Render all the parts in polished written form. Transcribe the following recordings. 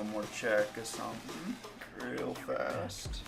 one more check of something real fast.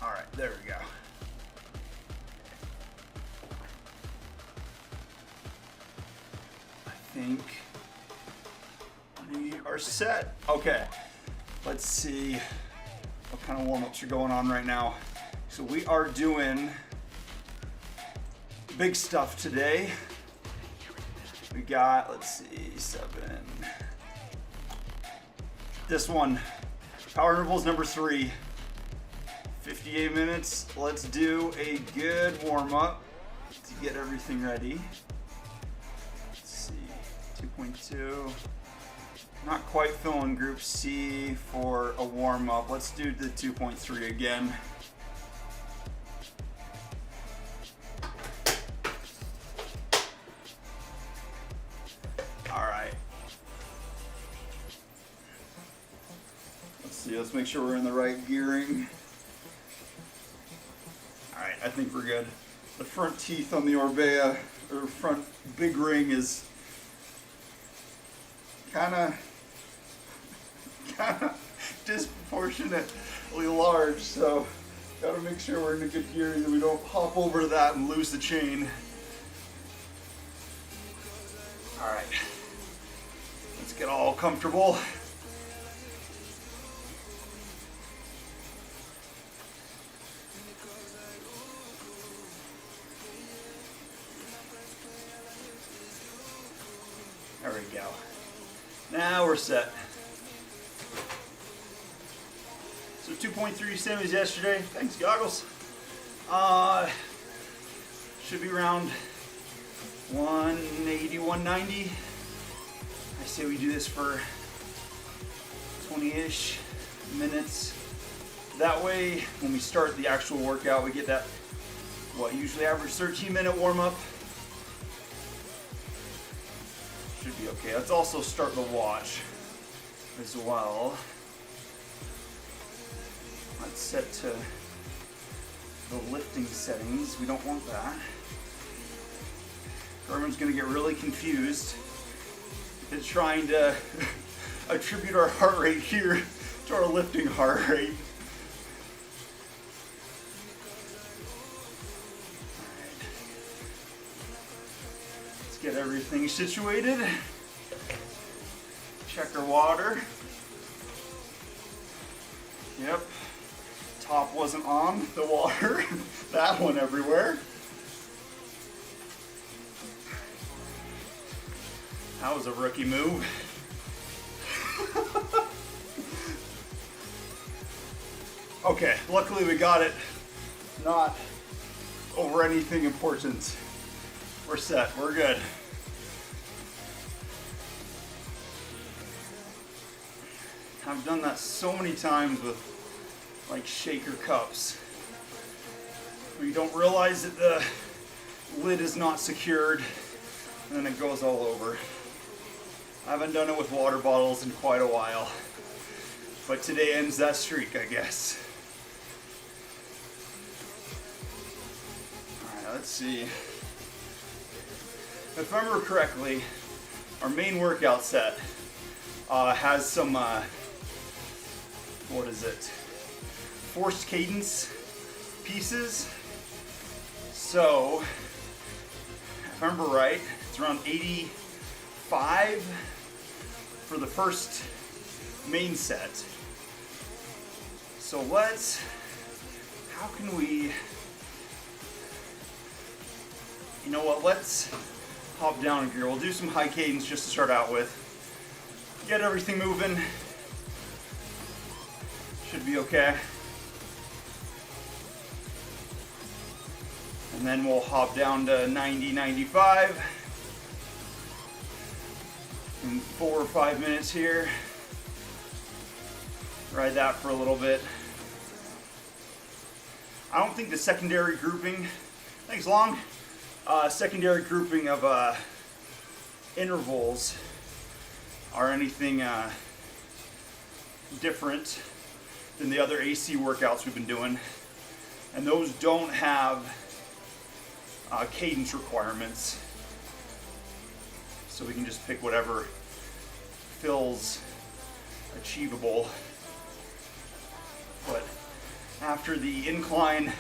All right, there we go. I think we are set. Okay, let's see what kind of warm-ups are going on right now. So we are doing big stuff today. We got, let's see, 7. This one, power intervals number 3. 58 minutes. Let's do a good warm-up to get everything ready. Let's see, 2.2. Not quite filling group C for a warm-up. Let's do the 2.3 again. All right. Let's see, let's make sure we're in the right gearing. Alright, I think we're good. The front teeth on the Orbea, or front big ring, is kind of disproportionately large, so gotta make sure we're in a good gearing that we don't hop over that and lose the chain. Alright, let's get all comfortable. There we go. Now we're set. So 2.3 same as yesterday. Thanks, goggles. Should be around 180, 190. I say we do this for 20-ish minutes. That way, when we start the actual workout, we get that, usually average 13-minute warm-up. Should be okay. Let's also start the watch as well. Let's set to the lifting settings. We don't want that. Garmin's gonna get really confused. It's trying to attribute our heart rate here to our lifting heart rate. Get everything situated. Check our water. Yep. Top wasn't on the water. That one everywhere. That was a rookie move. Okay, luckily we got it. Not over anything important. We're set, we're good. I've done that so many times with like shaker cups. You don't realize that the lid is not secured and then it goes all over. I haven't done it with water bottles in quite a while, but today ends that streak, I guess. All right, let's see. If I remember correctly, Our main workout set has some, what is it? Forced cadence pieces. So, if I remember right, it's around 85 for the first main set. So how can we, you know what, let's hop down here. We'll do some high cadence just to start out with. Get everything moving. Should be okay. And then we'll hop down to 90, 95 in 4 or 5 minutes here. Ride that for a little bit. I don't think the secondary grouping, thanks long, secondary grouping of intervals are anything different than the other AC workouts we've been doing. And those don't have cadence requirements. So we can just pick whatever feels achievable. But after the incline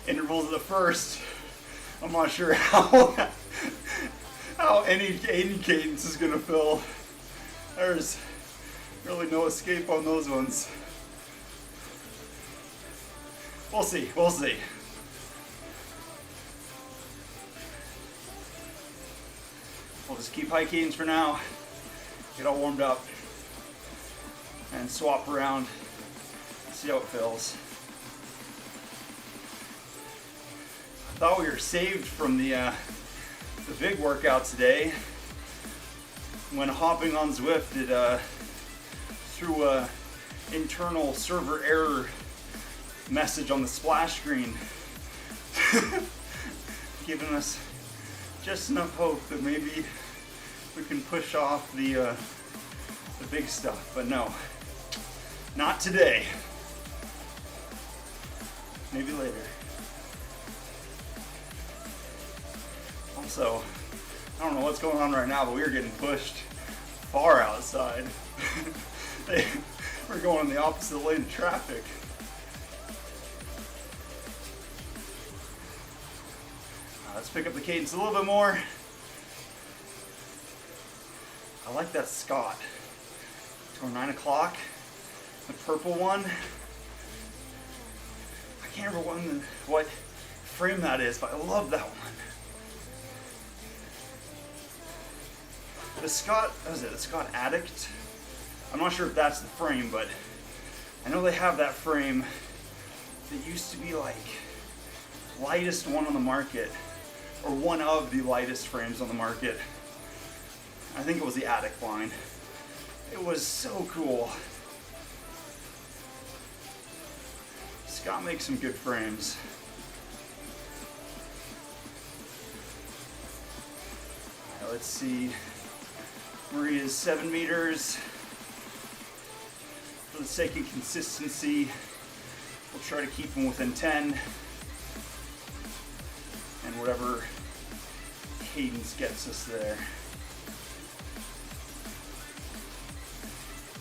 intervals of the first, I'm not sure how any cadence is gonna feel. There's really no escape on those ones. We'll see, we'll see. We'll just keep high cadence for now, get all warmed up, and swap around, see how it feels. I thought we were saved from the big workout today. When hopping on Zwift, it threw a internal server error message on the splash screen, giving us just enough hope that maybe we can push off the big stuff. But no, not today. Maybe later. Also, I don't know what's going on right now, but we are getting pushed far outside. We're going in the opposite lane of traffic. Let's pick up the cadence a little bit more. I like that Scott. Till 9 o'clock. The purple one. I can't remember what frame that is, but I love that one. The Scott, what is it? The Scott Addict? I'm not sure if that's the frame, but I know they have that frame that used to be like lightest one on the market, or one of the lightest frames on the market. I think it was the Addict line. It was so cool. Scott makes some good frames. All right, let's see. Maria's 7 meters. For the sake of consistency, we'll try to keep them within 10. And whatever cadence gets us there.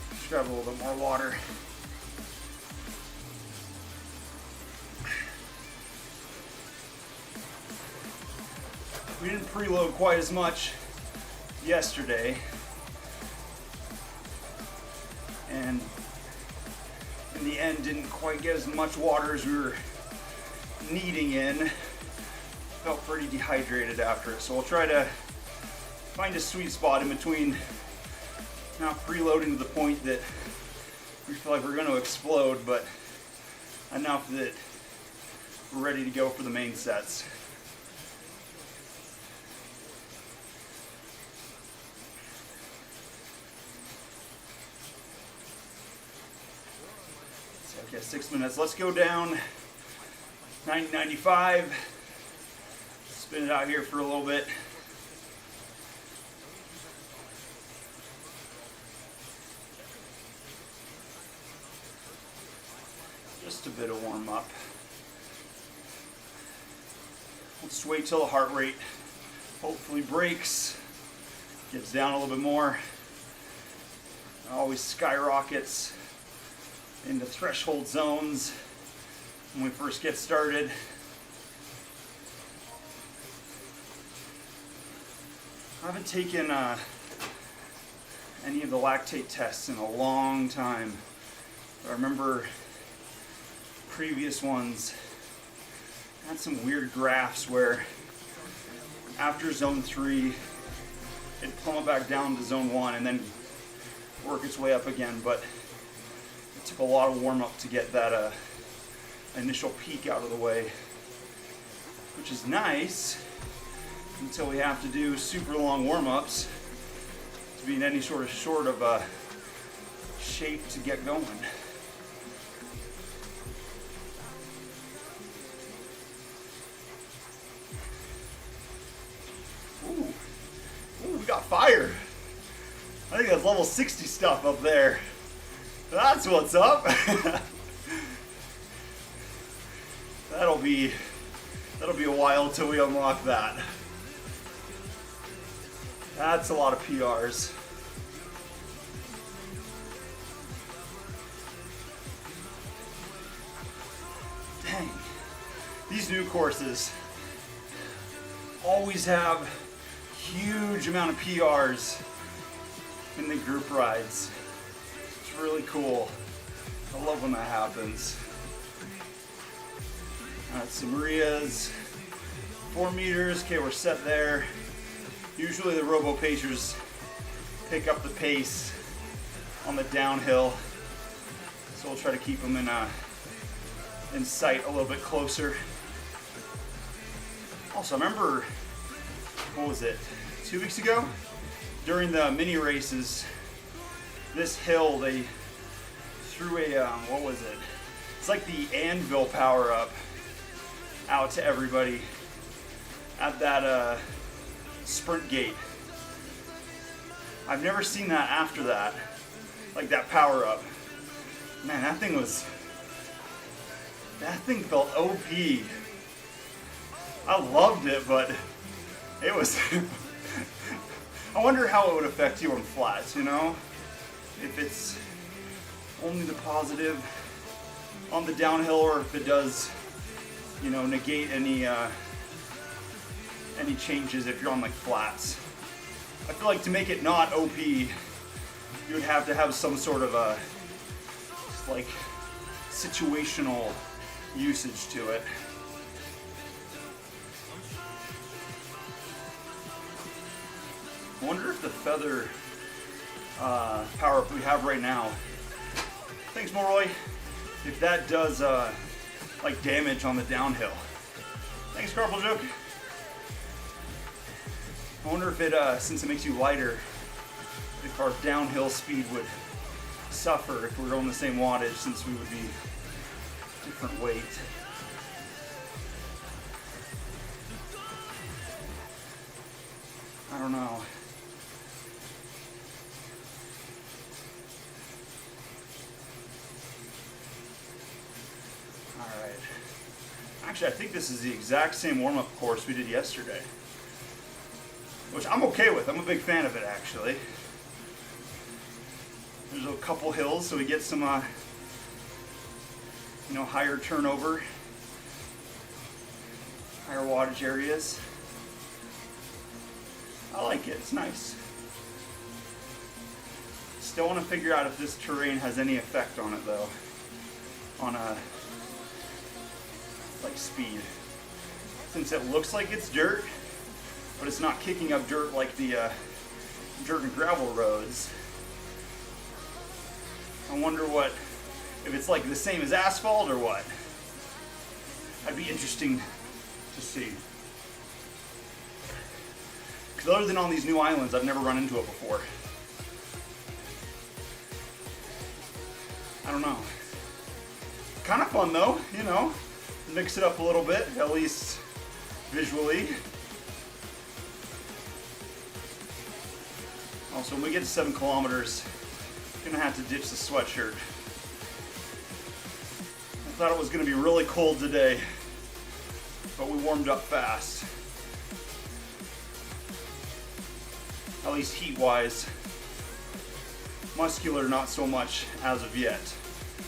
Just grab a little bit more water. We didn't preload quite as much yesterday, and in the end didn't quite get as much water as we were needing in. Felt pretty dehydrated after it, so we'll try to find a sweet spot in between not preloading to the point that we feel like we're going to explode, but enough that we're ready to go for the main sets. Okay, 6 minutes. Let's go down 90, 95. Spin it out here for a little bit. Just a bit of warm up. Let's wait till the heart rate hopefully breaks Gets down a little bit more. Always skyrockets into threshold zones when we first get started. I haven't taken any of the lactate tests in a long time. I remember previous ones had some weird graphs where after zone 3 it'd plummet back down to zone 1 and then work its way up again, but it took a lot of warm-up to get that initial peak out of the way, which is nice until we have to do super long warm-ups to be in any sort of shape to get going. Ooh, we got fire. I think that's level 60 stuff up there. That's what's up. That'll be a while till we unlock that. That's a lot of PRs. Dang. These new courses always have huge amount of PRs in the group rides. It's really cool. I love when that happens. Some Marias, 4 meters. Okay, we're set there. Usually the Robo Pacers pick up the pace on the downhill, so we'll try to keep them in sight a little bit closer. Also, I remember, what was it, 2 weeks ago? During the mini races, this hill, they threw a, what was it? It's like the anvil power up out to everybody at that sprint gate. I've never seen that after that, like that power up. Man, that thing felt OP. I loved it, but it was, I wonder how it would affect you on flats, you know? If it's only the positive on the downhill, or if it does, you know, negate any changes if you're on like flats. I feel like to make it not OP, you would have to have some sort of a like situational usage to it. I wonder if the feather power up we have right now, thanks Moroy, if that does like damage on the downhill. Thanks Carpal Joke. I wonder if it, since it makes you lighter, if our downhill speed would suffer if we were going the same wattage, since we would be different weight. I don't know. Alright. Actually, I think this is the exact same warm-up course we did yesterday, which I'm okay with. I'm a big fan of it, actually. There's a couple hills, so we get some, you know, higher turnover, higher wattage areas. I like it. It's nice. Still want to figure out if this terrain has any effect on it, though, on like speed. Since it looks like it's dirt, but it's not kicking up dirt like the dirt and gravel roads. I wonder if it's like the same as asphalt or what. That'd be interesting to see. Because other than on these new islands, I've never run into it before. I don't know. Kind of fun though, you know. Mix it up a little bit, at least visually. Also, when we get to 7 kilometers, I'm gonna have to ditch the sweatshirt. I thought it was gonna be really cold today, but we warmed up fast. at least heat-wise. Muscular, not so much as of yet.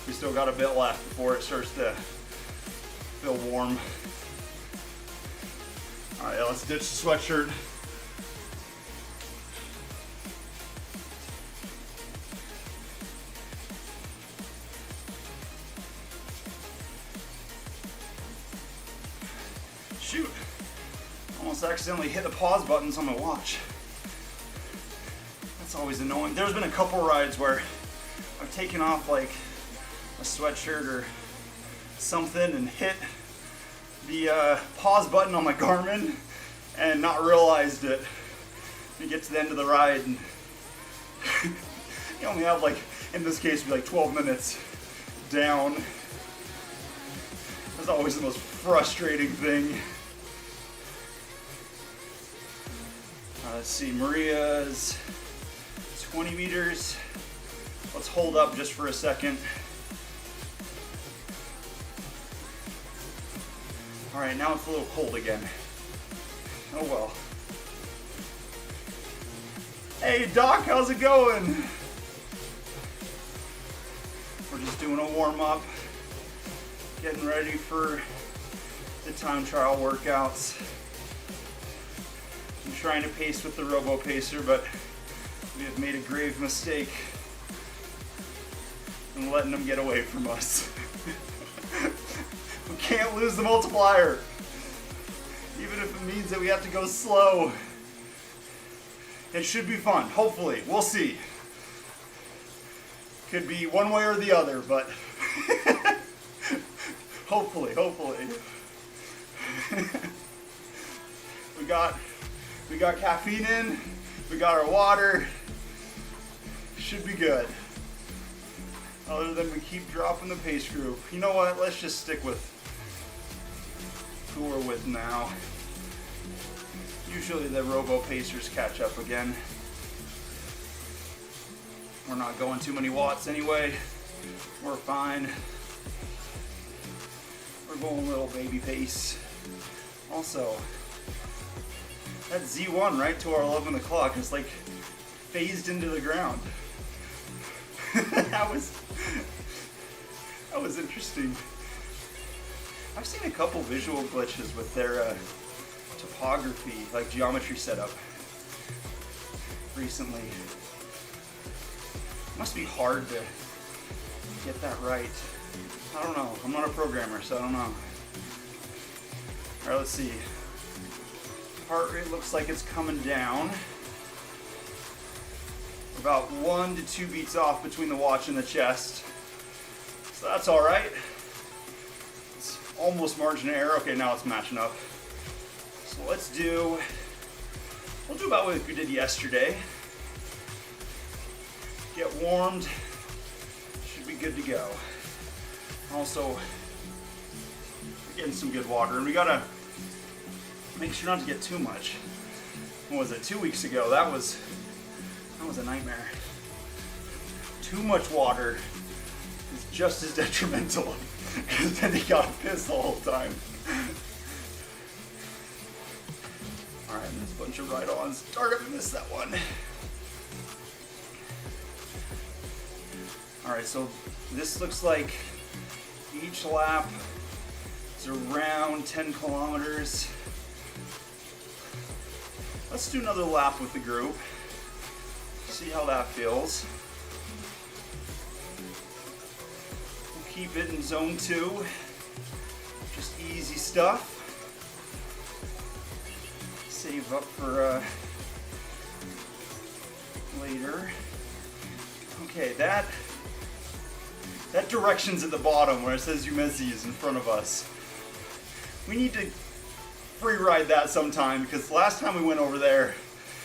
We still got a bit left before it starts to feel warm. All right, let's ditch the sweatshirt. Shoot, almost accidentally hit the pause buttons on my watch. That's always annoying. There's been a couple rides where I've taken off like a sweatshirt or something and hit the pause button on my Garmin and not realized it. You get to the end of the ride and you only have like, in this case, like 12 minutes down. That's always the most frustrating thing. Let's see, Maria's 20 meters. Let's hold up just for a second. All right, now it's a little cold again. Oh well. Hey Doc, how's it going? We're just doing a warm up, getting ready for the time trial workouts. I'm trying to pace with the Robo Pacer, but we have made a grave mistake in letting them get away from us. We can't lose the multiplier, even if it means that we have to go slow. It should be fun, hopefully. We'll see. Could be one way or the other, but hopefully. We got caffeine in, we got our water, should be good. Other than we keep dropping the pace group. You know what, let's just stick with who we're with now. Usually the Robo Pacers catch up again. We're not going too many watts anyway, we're fine. We're going a little baby pace. Also, that Z1 right to our 11 o'clock is like phased into the ground. that was interesting. I've seen a couple visual glitches with their topography, like geometry setup recently. It must be hard to get that right. I don't know. I'm not a programmer, so I don't know. All right, let's see. Heart rate looks like it's coming down. About 1 to 2 beats off between the watch and the chest. So that's all right. It's almost margin of error. Okay, now it's matching up. So we'll do about what we did yesterday. Get warmed. Should be good to go. Also, we're getting some good water, and we gotta make sure not to get too much. What was it, 2 weeks ago? That was a nightmare. Too much water is just as detrimental, because then you gotta piss the whole time. All right, there's a bunch of ride-ons. Darn it, we missed that one. All right, so this looks like each lap is around 10 kilometers. Let's do another lap with the group. See how that feels. We'll keep it in zone 2. Just easy stuff. Save up for later. Okay, that direction's at the bottom where it says Umezi is in front of us. We need to free ride that sometime, because last time we went over there,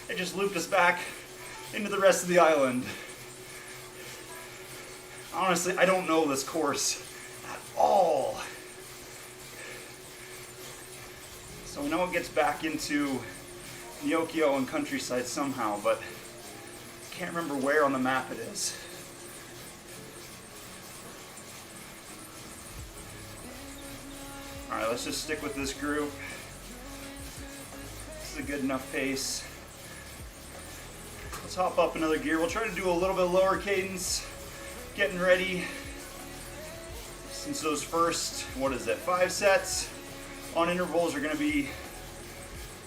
it just looped us back into the rest of the island. Honestly, I don't know this course at all. So we know it gets back into Nyokyo and countryside somehow, but I can't remember where on the map it is. All right, let's just stick with this group. This is a good enough pace. let's hop up another gear. We'll try to do a little bit lower cadence, getting ready. Since those first, 5 sets on intervals are gonna be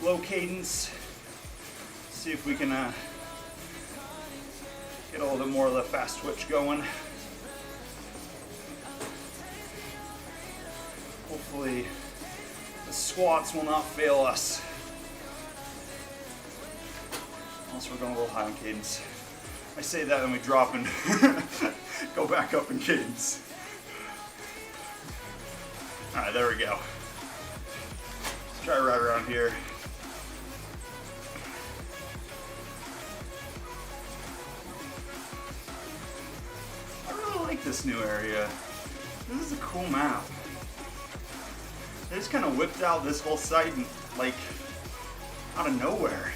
low cadence. See if we can get a little bit more of the fast twitch going. Hopefully the squats will not fail us. Unless we're going a little high on cadence. I say that and we drop and go back up in cadence. All right, there we go. Let's try right around here. I really like this new area. This is a cool map. They just kind of whipped out this whole site and, like, out of nowhere.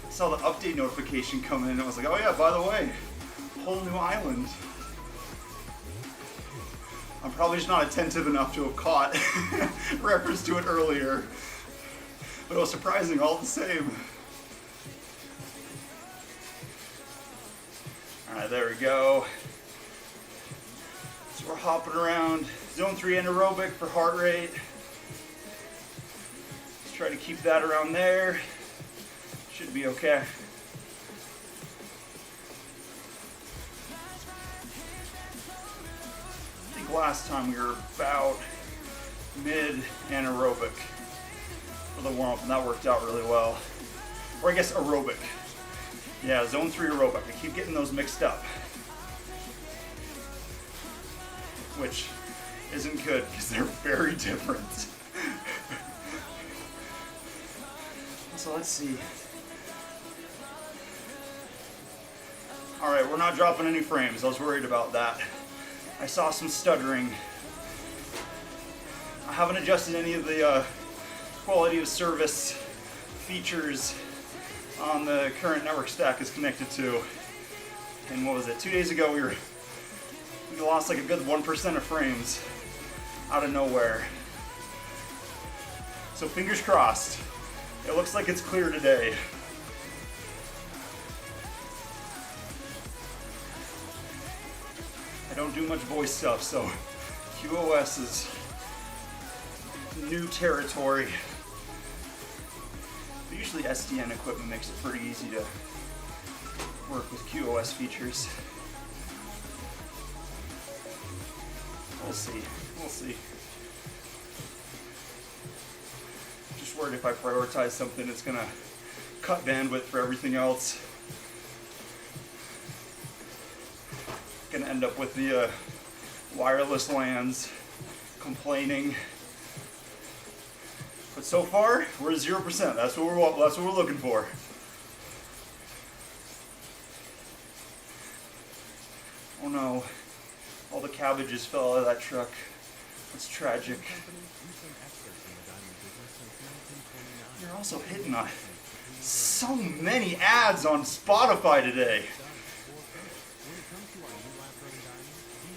Saw the update notification come in and I was like, oh yeah, by the way, whole new island. I'm probably just not attentive enough to have caught reference to it earlier, but it was surprising all the same. All right, there we go. So we're hopping around. Zone 3 anaerobic for heart rate. Let's try to keep that around there. Should be okay. I think last time we were about mid anaerobic for the warm-up, and that worked out really well. Or I guess aerobic. Yeah, zone 3 aerobic. I keep getting those mixed up, which isn't good because they're very different. So let's see. All right, we're not dropping any frames. I was worried about that. I saw some stuttering. I haven't adjusted any of the quality of service features on the current network stack is connected to. And what was it? 2 days ago we lost like a good 1% of frames out of nowhere. So fingers crossed. It looks like it's clear today. I don't do much voice stuff, so QoS is new territory. But usually SDN equipment makes it pretty easy to work with QoS features. We'll see. We'll see. Just worried if I prioritize something, it's gonna cut bandwidth for everything else. Gonna end up with the wireless LANs complaining. But so far, we're at 0%. That's what we're looking for. Oh no. All the cabbages fell out of that truck. That's tragic. You're also hitting on so many ads on Spotify today.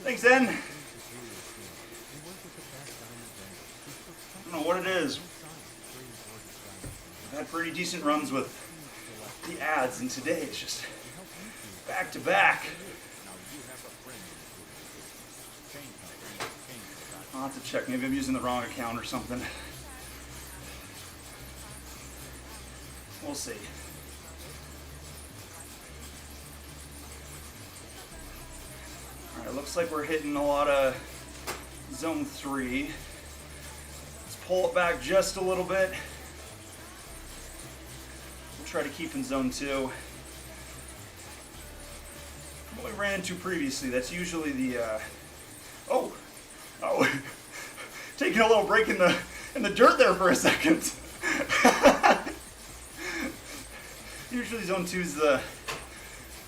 Thanks, Zen. I don't know what it is. I've had pretty decent runs with the ads, and today it's just back to back. I'll have to check. Maybe I'm using the wrong account or something. We'll see. Alright, looks like we're hitting a lot of zone 3. Let's pull it back just a little bit. We'll try to keep in zone 2. What we ran into previously, that's usually the oh, taking a little break in the dirt there for a second. Usually zone 2 is the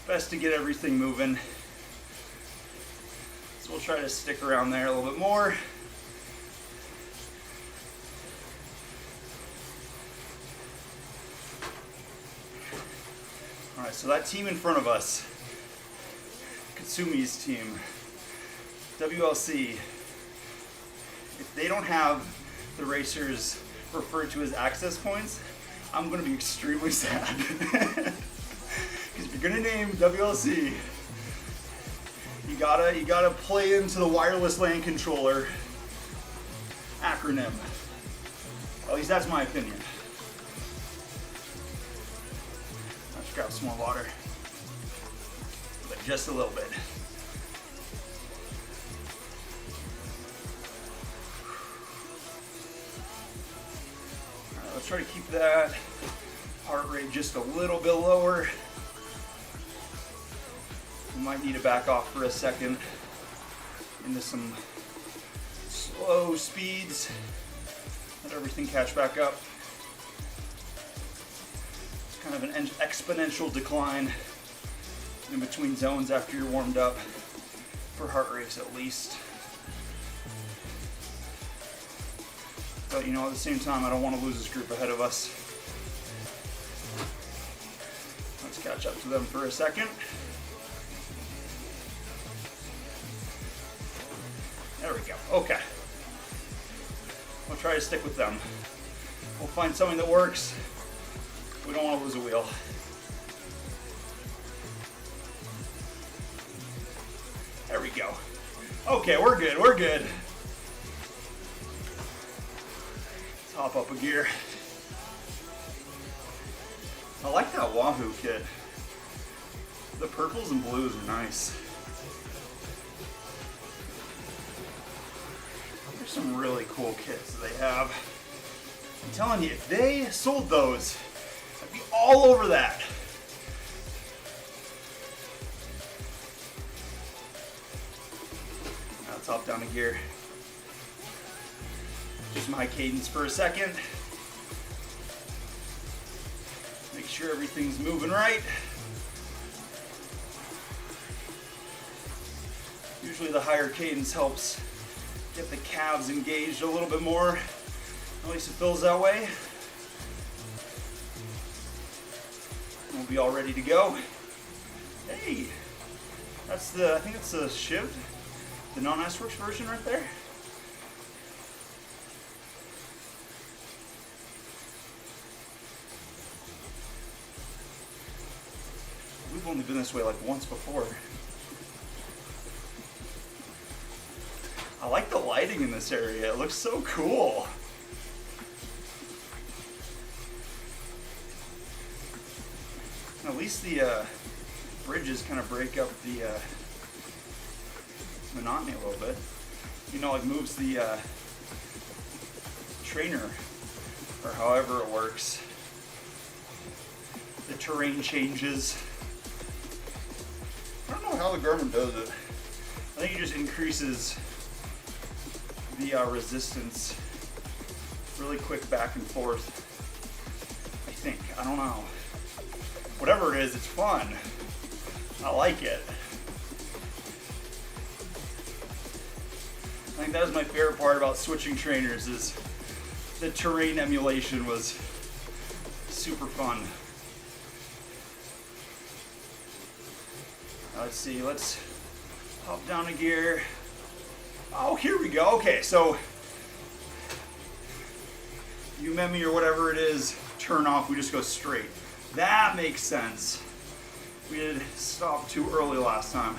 best to get everything moving. So we'll try to stick around there a little bit more. Alright, so that team in front of us, Katsumi's team, WLC, if they don't have the racers referred to as access points, I'm going to be extremely sad. Because if you're gonna name WLC, you gotta play into the wireless LAN controller acronym. At least that's my opinion. Let's grab some more water, but just a little bit. All right, let's try to keep that heart rate just a little bit lower. We might need to back off for a second into some slow speeds. Let everything catch back up. It's kind of an exponential decline in between zones after you're warmed up, for heart rates at least. But you know, at the same time, I don't want to lose this group ahead of us. Let's catch up to them for a second. There we go. Okay. We'll try to stick with them. We'll find something that works. We don't want to lose a wheel. There we go. Okay, we're good. We're good. Let's hop up a gear. I like that Wahoo kit. The purples and blues are nice. There's some really cool kits they have. I'm telling you, if they sold those, I'd be all over that. Now let's hop down a gear. Just my cadence for a second. Make sure everything's moving right. Usually the higher cadence helps get the calves engaged a little bit more. At least it feels that way. We'll be all ready to go. Hey, that's I think it's the Shiv, the non-S-Works version right there. We've only been this way like once before. I like the lighting in this area. It looks so cool. At least the bridges kind of break up the monotony a little bit. You know, it moves the trainer, or however it works. The terrain changes. I don't know how the Garmin does it. I think it just increases the resistance really quick back and forth. I think. I don't know. Whatever it is, it's fun. I like it. I think that was my favorite part about switching trainers, is the terrain emulation was super fun. Let's see, let's hop down a gear. Oh, here we go. Okay, so Udemy or whatever it is, turn off, we just go straight. That makes sense. We did stop too early last time.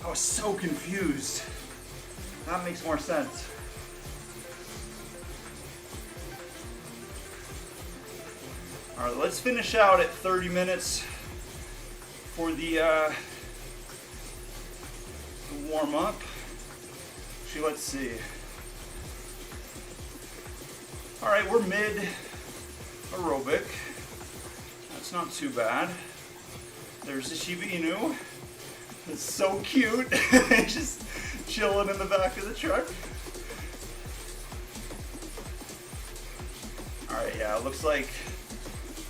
I was so confused. That makes more sense. All right, let's finish out at 30 minutes for the warm up. Actually, let's see. All right, we're mid aerobic. That's not too bad. There's the Shiba Inu. It's so cute. Just chilling in the back of the truck. All right, yeah, it looks like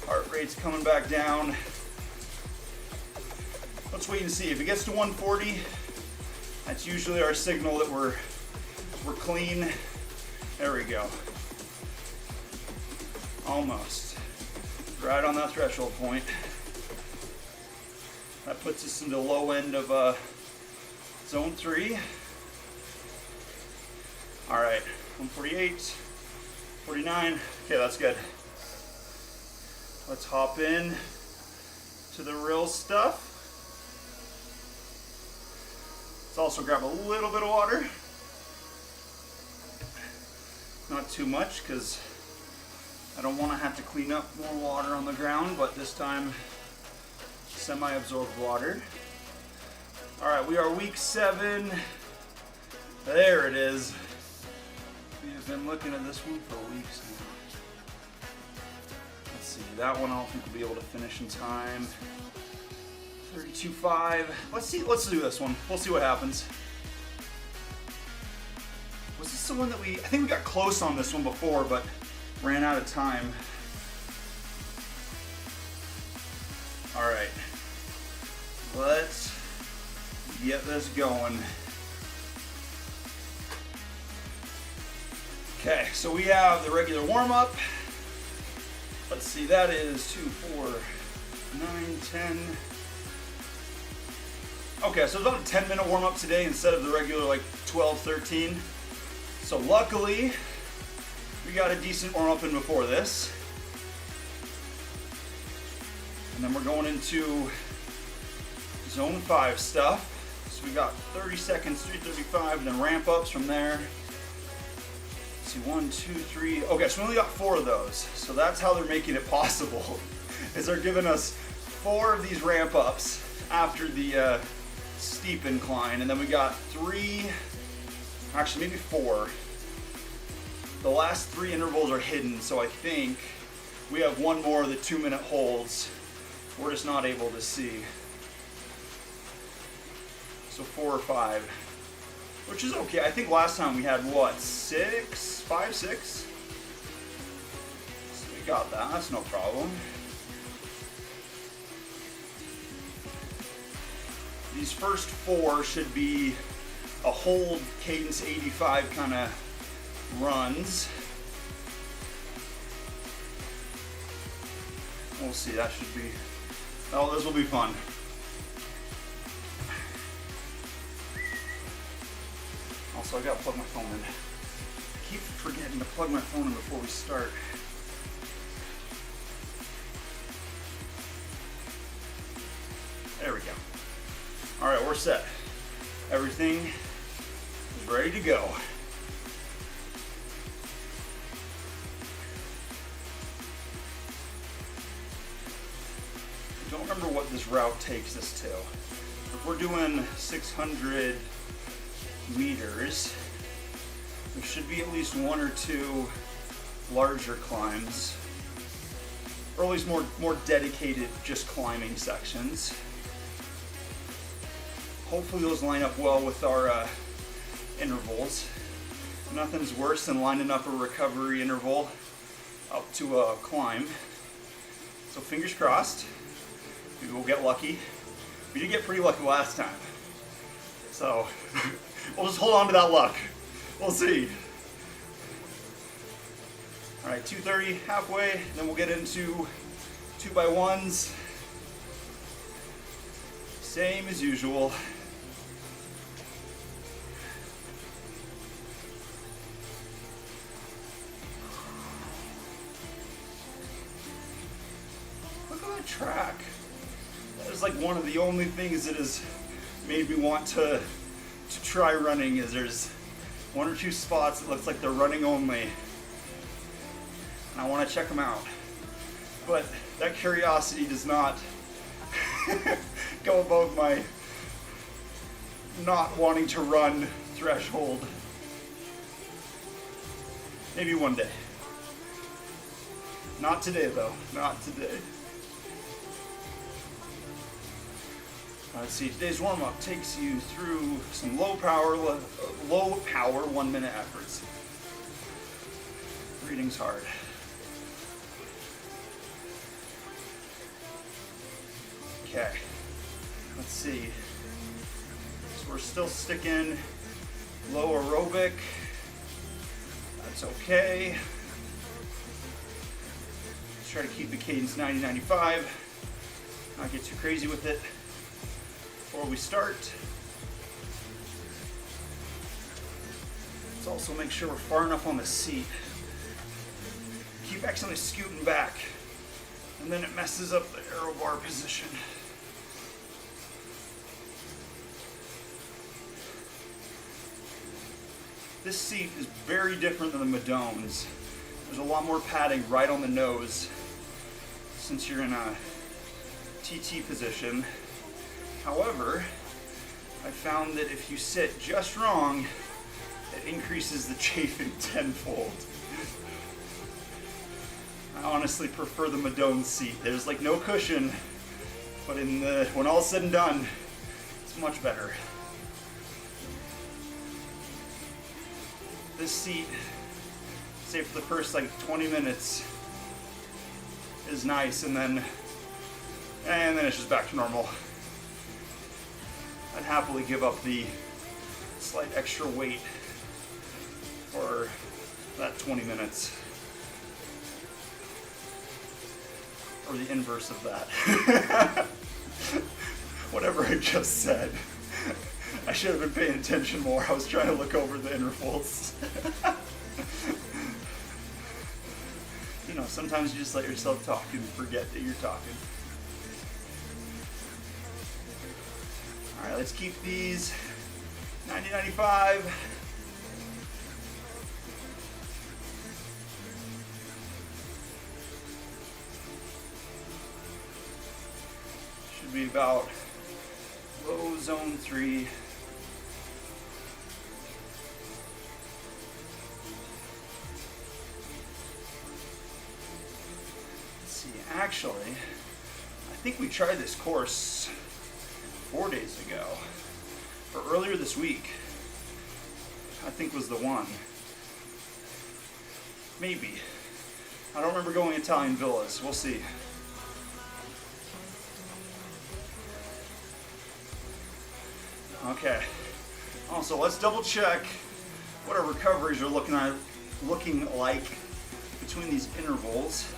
heart rate's coming back down. Let's wait and see. If it gets to 140, that's usually our signal that we're clean. There we go. Almost. Right on that threshold point. That puts us in the low end of zone 3. All right, 148, 49. Okay, that's good. Let's hop in to the real stuff. Let's also grab a little bit of water. Not too much, because I don't want to have to clean up more water on the ground, but this time semi-absorbed water. All right, we are week 7. There it is. We've been looking at this one for weeks now. Let's see, that one I don't think we'll be able to finish in time. 32.5. Let's do this one. We'll see what happens. Was this the one that I think we got close on this one before, but ran out of time. All right, let's get this going. Okay, so we have the regular warm-up. Let's see, that is 2, 4, 9, 10. Okay, so it's about a 10-minute warm-up today instead of the regular like 12, 13. So luckily, we got a decent warm-up in before this. And then we're going into zone 5 stuff. So we got 30 seconds, 3:35, and then ramp-ups from there. Let's see, 1, 2, 3. Okay, so we only got 4 of those. So that's how they're making it possible, is they're giving us 4 of these ramp-ups after the steep incline, and then we got 3, actually maybe 4. The last 3 intervals are hidden, so I think we have one more of the 2-minute holds we're just not able to see. So 4 or 5, which is okay. I think last time we had what, 6, 5, 6? So we got that, that's no problem. These first 4 should be a hold cadence 85 kind of runs. We'll see, that should be, oh, this will be fun. Also, I gotta plug my phone in. I keep forgetting to plug my phone in before we start. There we go. All right, we're set. Everything is ready to go. I don't remember what this route takes us to. If we're doing 600 meters, there should be at least 1 or 2 larger climbs, or at least more dedicated just climbing sections. Hopefully those line up well with our intervals. Nothing's worse than lining up a recovery interval up to a climb. So fingers crossed, maybe we'll get lucky. We did get pretty lucky last time. So we'll just hold on to that luck. We'll see. All right, 2:30 halfway, then we'll get into 2x1s. Same as usual. Look at that track. That is like one of the only things that has made me want to try running, is there's 1 or 2 spots that looks like they're running only. And I want to check them out. But that curiosity does not go above my not wanting to run threshold. Maybe one day. Not today though, not today. Let's see, today's warm-up takes you through some low power 1-minute efforts. Reading's hard. Okay, let's see. So we're still sticking low aerobic. That's okay. Let's try to keep the cadence 90-95. Not get too crazy with it before we start. Let's also make sure we're far enough on the seat. Keep accidentally scooting back and then it messes up the aero bar position. This seat is very different than the Madones. There's a lot more padding right on the nose since you're in a TT position. However, I found that if you sit just wrong, it increases the chafing tenfold. I honestly prefer the Madone seat. There's like no cushion, but when all is said and done, it's much better. This seat, say for the first like 20 minutes, is nice, and then it's just back to normal. I'd happily give up the slight extra weight for that 20 minutes. Or the inverse of that. Whatever I just said. I should have been paying attention more. I was trying to look over the intervals. You know, sometimes you just let yourself talk and forget that you're talking. All right, let's keep these 90-95. Should be about low zone 3. Actually, I think we tried this course 4 days ago, or earlier this week. I think was the one. Maybe. I don't remember going Italian villas. We'll see. Okay. Also, let's double check what our recoveries are looking like between these intervals.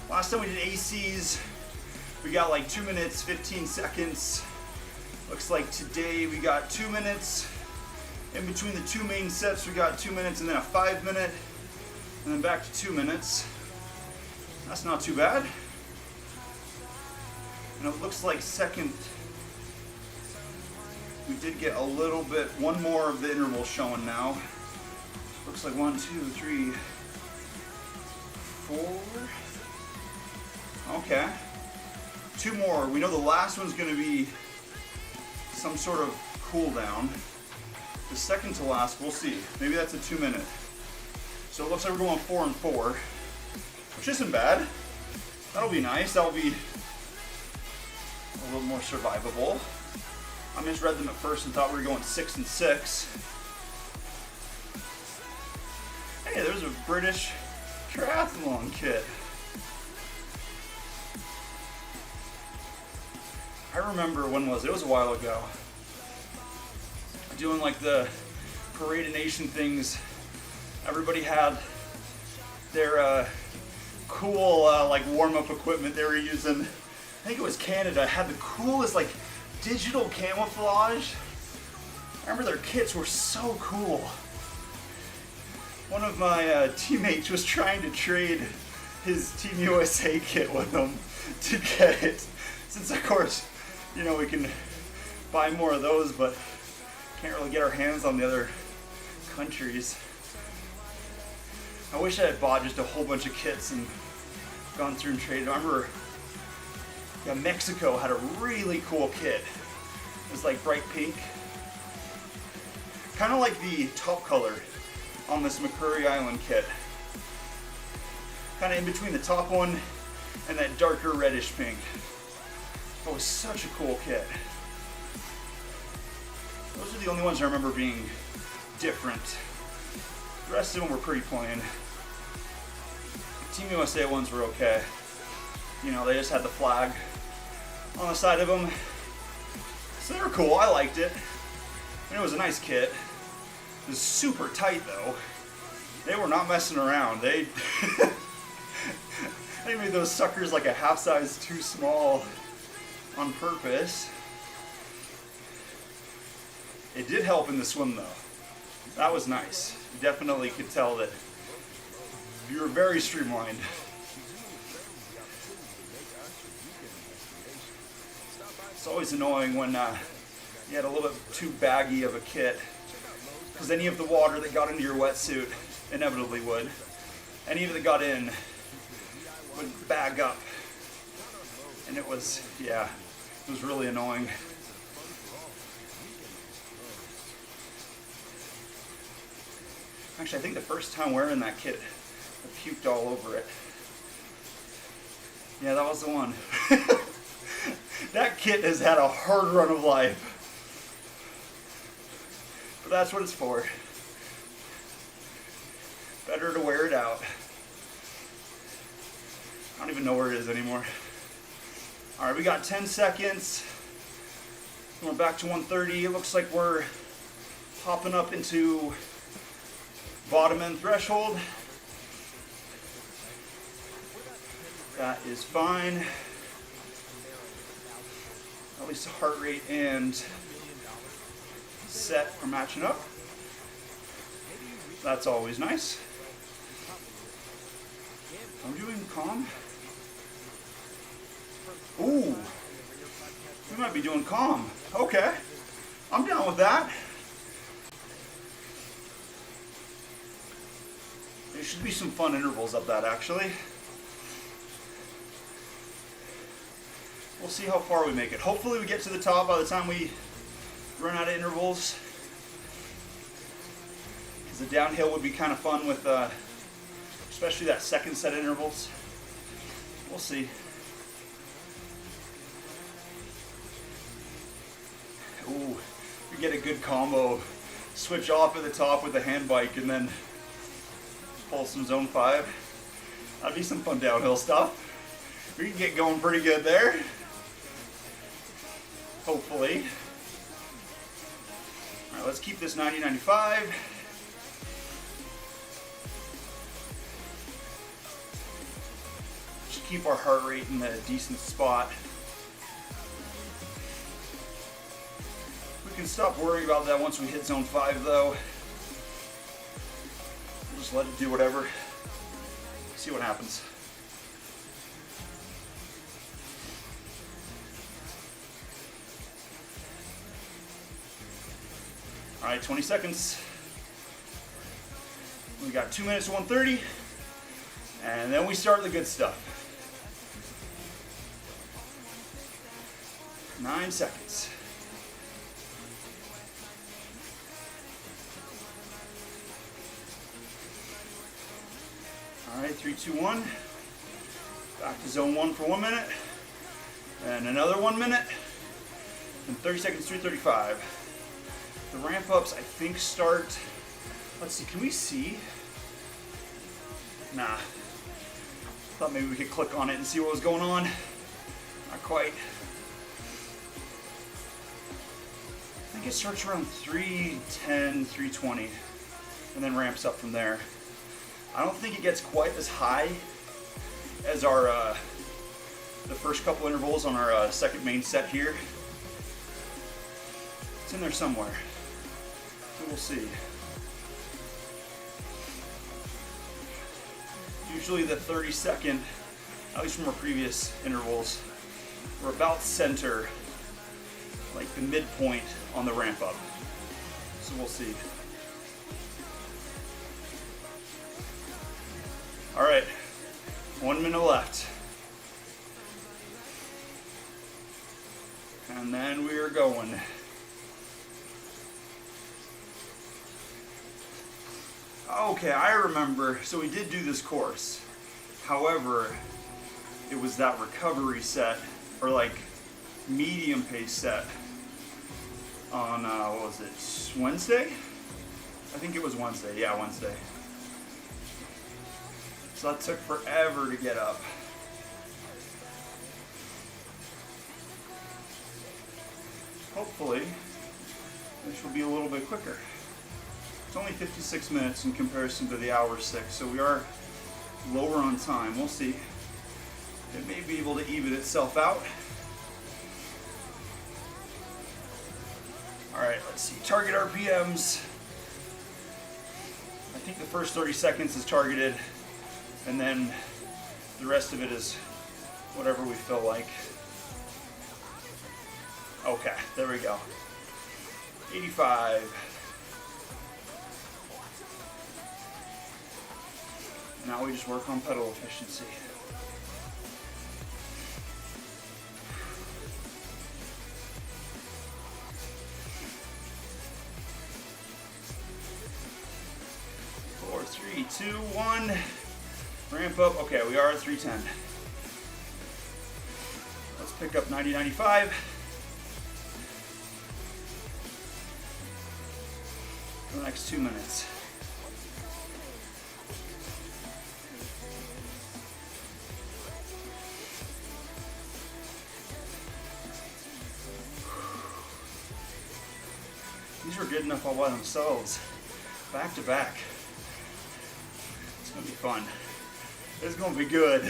Last time we did ACs, we got like 2 minutes, 15 seconds. Looks like today we got 2 minutes. In between the two main sets, we got 2 minutes and then a 5 minute, and then back to 2 minutes. That's not too bad. And it looks like second, we did get a little bit, one more of the interval showing now. Looks like 1, 2, 3, 4. Okay, 2 more. We know the last one's going to be some sort of cool down. The second to last, we'll see. Maybe that's a 2 minute. So it looks like we're going 4 and 4, which isn't bad. That'll be nice. That'll be a little more survivable. I misread them at first and thought we were going 6 and 6. Hey, there's a British triathlon kit. I remember, when was it? It was a while ago. Doing like the Parade of Nation things. Everybody had their cool like warm-up equipment they were using. I think it was Canada. Had the coolest like digital camouflage. I remember their kits were so cool. One of my teammates was trying to trade his Team USA kit with them to get it. Since of course, you know, we can buy more of those, but can't really get our hands on the other countries. I wish I had bought just a whole bunch of kits and gone through and traded. I remember Mexico had a really cool kit. It was like bright pink. Kind of like the top color on this McCurry Island kit. Kind of in between the top one and that darker reddish pink. It was such a cool kit. Those are the only ones I remember being different. The rest of them were pretty plain. Team USA ones were okay. You know, they just had the flag on the side of them. So they were cool, I liked it. And it was a nice kit. It was super tight though. They were not messing around. They made those suckers like a half size too small on purpose. It did help in the swim though. That was nice. You definitely could tell that you were very streamlined. It's always annoying when you had a little bit too baggy of a kit, because any of the water that got into your wetsuit inevitably would. Any of it that got in would bag up. And it was, yeah, it was really annoying. Actually, I think the first time wearing that kit, I puked all over it. Yeah, that was the one. That kit has had a hard run of life. But that's what it's for. Better to wear it out. I don't even know where it is anymore. All right, we got 10 seconds. We're back to 130. It looks like we're hopping up into bottom end threshold. That is fine. At least the heart rate and set are matching up. That's always nice. I'm doing calm. Ooh, we might be doing calm. Okay, I'm down with that. There should be some fun intervals up that, actually. We'll see how far we make it. Hopefully we get to the top by the time we run out of intervals. Because the downhill would be kind of fun with, especially that second set of intervals. We'll see. Ooh, we get a good combo. Switch off at the top with the hand bike and then pull some zone 5. That'd be some fun downhill stuff. We can get going pretty good there. Hopefully. All right, let's keep this 90-95. Just keep our heart rate in a decent spot. We can stop worrying about that once we hit zone 5 though. We'll just let it do whatever. See what happens. All right, 20 seconds. We got 2 minutes to 130, and then we start the good stuff. 9 seconds. All right, 3, 2, 1. Back to zone 1 for 1 minute, and another 1 minute, and 30 seconds, 3:35. The ramp ups, I think, start, let's see, can we see? Nah. Thought maybe we could click on it and see what was going on. Not quite. I think it starts around 310, 320, and then ramps up from there. I don't think it gets quite as high as our the first couple intervals on our second main set here. It's in there somewhere. We'll see. Usually the 30-second, at least from our previous intervals, we're about center, like the midpoint on the ramp up. So we'll see. All right, 1 minute left. And then we are going. Okay, I remember. So we did do this course. However, it was that recovery set, or like medium pace set on, what was it, Wednesday? I think it was Wednesday. Yeah, Wednesday. So that took forever to get up. Hopefully, this will be a little bit quicker. It's only 56 minutes in comparison to the hour 6, so we are lower on time. We'll see. It may be able to even itself out. All right, let's see. Target RPMs. I think the first 30 seconds is targeted, and then the rest of it is whatever we feel like. Okay, there we go. 85. Now we just work on pedal efficiency. Four, three, two, one. Ramp up. Okay, we are at 310. Let's pick up 90, 95. For the next 2 minutes. These were good enough all by themselves. Back to back. It's gonna be fun. It's gonna be good.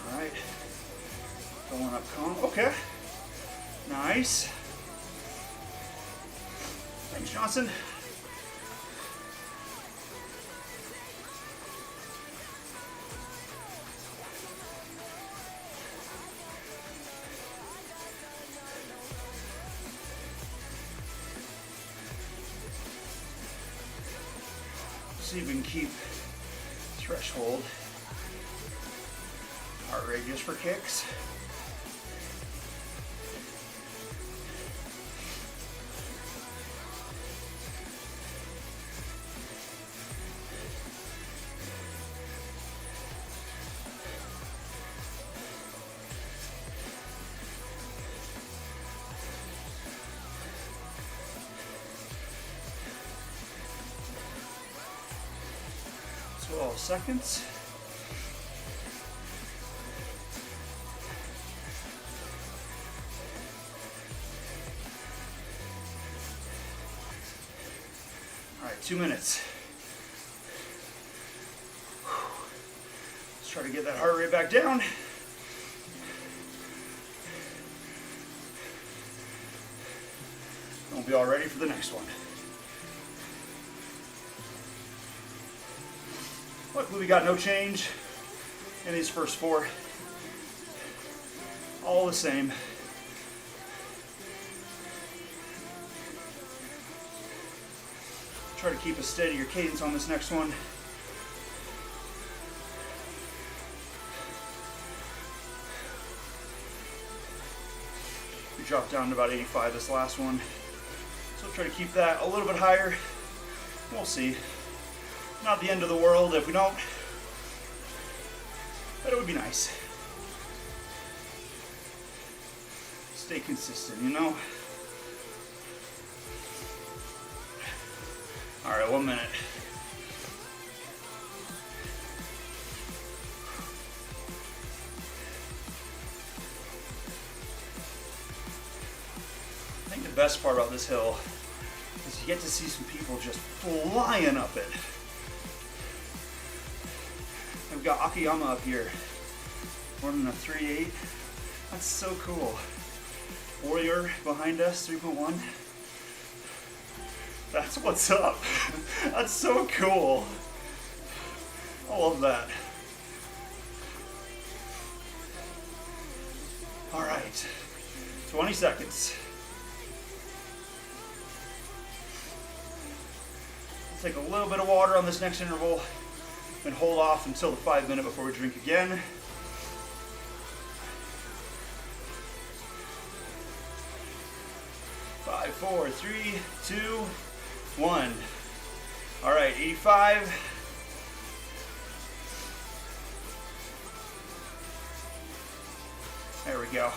All right. Going up cone. Okay. Nice. Thanks, Johnson. See if we can keep threshold. Heart rate just for kicks. Seconds. All right, 2 minutes. Let's try to get that heart rate back down. We'll be all ready for the next one. Luckily we got no change in these first 4. All the same. Try to keep a steadier cadence on this next one. We dropped down to about 85 this last one. So try to keep that a little bit higher. We'll see. Not the end of the world if we don't, but it would be nice. Stay consistent, you know? All right, 1 minute. I think the best part about this hill is you get to see some people just flying up it. We've got Akiyama up here, running a 3.8. That's so cool. Warrior behind us, 3.1. That's what's up. That's so cool. I love that. All right, 20 seconds. We'll take a little bit of water on this next interval and hold off until the 5 minute before we drink again. Five, four, three, two, one. All right, 85. There we go.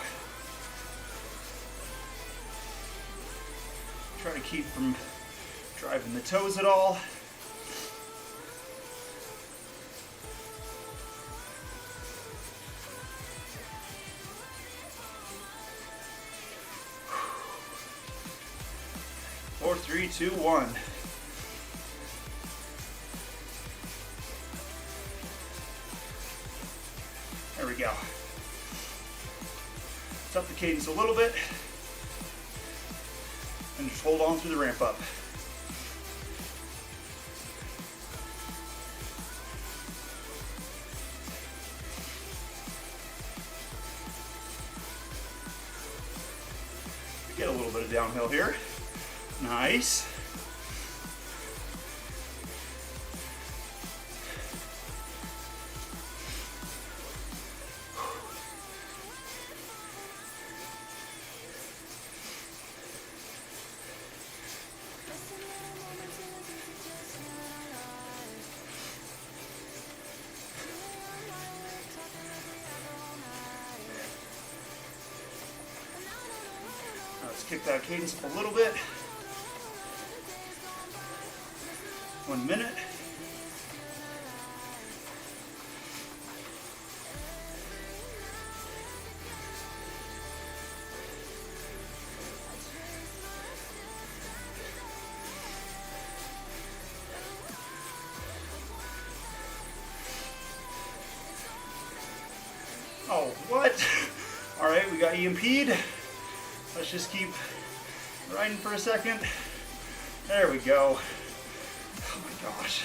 Try to keep from driving the toes at all. Four, three, two, one. There we go. Let's up the cadence a little bit and just hold on through the ramp up. Get a little bit of downhill here. Nice. Let's kick that cadence up a little bit. 1 minute. Oh, what? All right, we got EMP'd. Let's just keep riding for a second. There we go. Oh my gosh.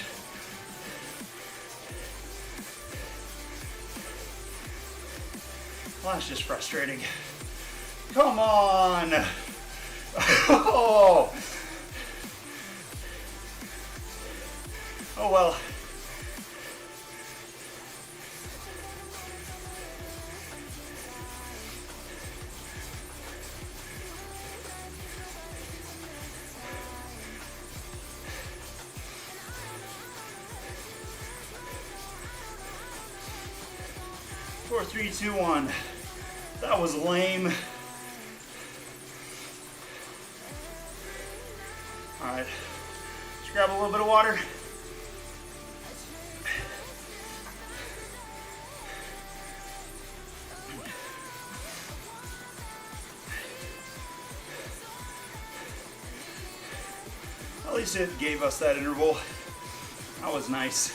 Well, that's just frustrating. Come on. Oh. Oh well. Four, three, two, one. That was lame. All right, let's grab a little bit of water. At least it gave us that interval. That was nice.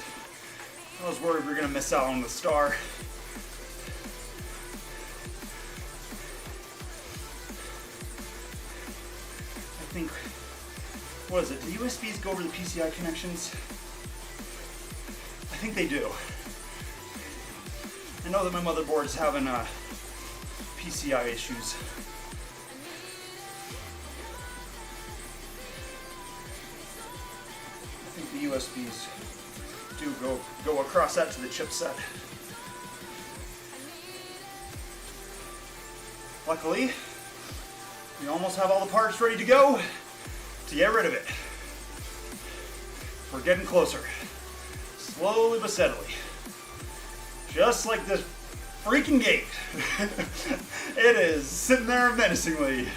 I was worried we were gonna miss out on the star. I think, what is it? Do USBs go over the PCI connections? I think they do. I know that my motherboard's having PCI issues. I think the USBs do go across that to the chipset. Luckily, we almost have all the parts ready to go to get rid of it. We're getting closer, slowly but steadily. Just like this freaking gate. It is sitting there menacingly.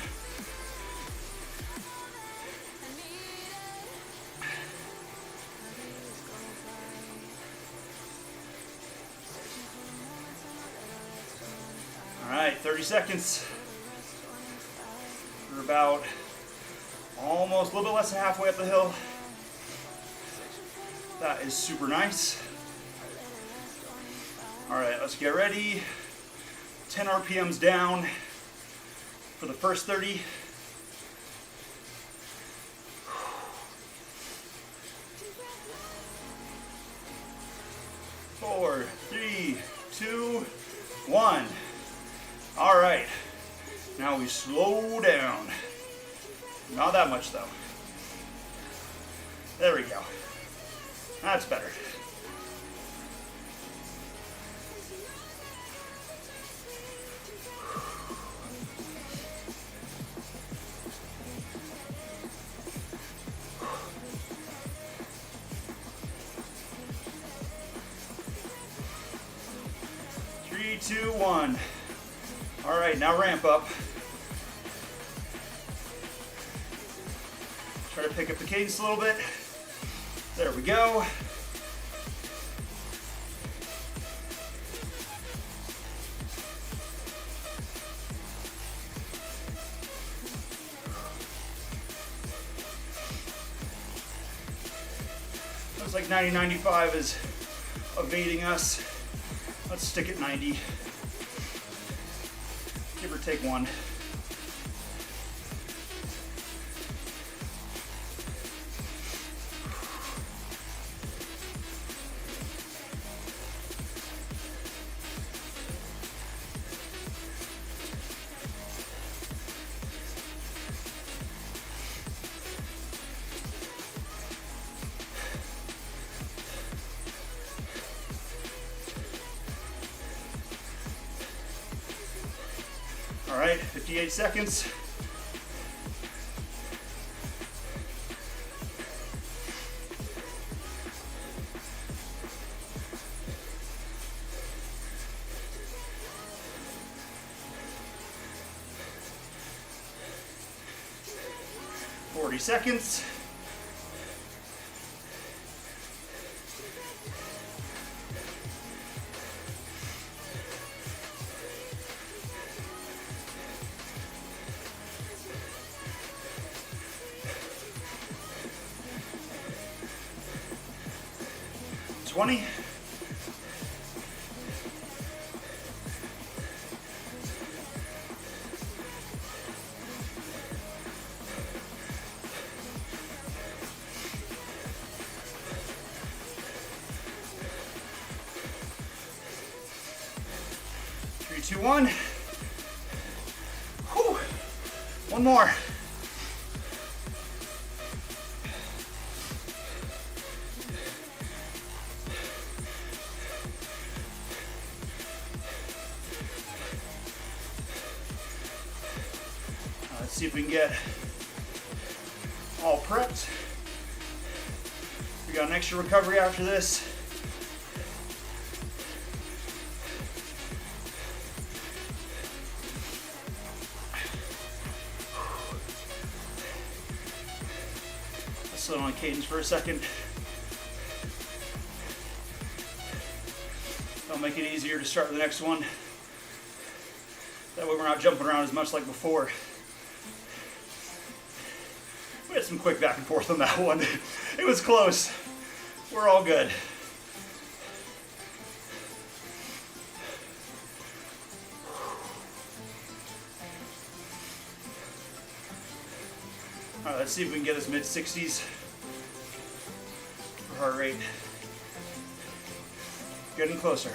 All right, 30 seconds. We're about almost a little bit less than halfway up the hill. That is super nice. All right, let's get ready. 10 RPMs down for the first 30. Four, three, two, one. All right. Now we slow down. Not that much though. There we go. That's better. Three, two, one. All right, now ramp up. Try to pick up the cadence a little bit. There we go. Looks like 90-95 is evading us. Let's stick at 90. Give or take one. All right, 58 seconds. Seconds. $20. Three, two, one. Whew. One more. Let's see if we can get all prepped. We got an extra recovery after this. Let's slow down cadence for a second. That'll make it easier to start the next one. That way we're not jumping around as much like before. We had some quick back and forth on that one. It was close. We're all good. All right, let's see if we can get us mid-60s for heart rate. Getting closer.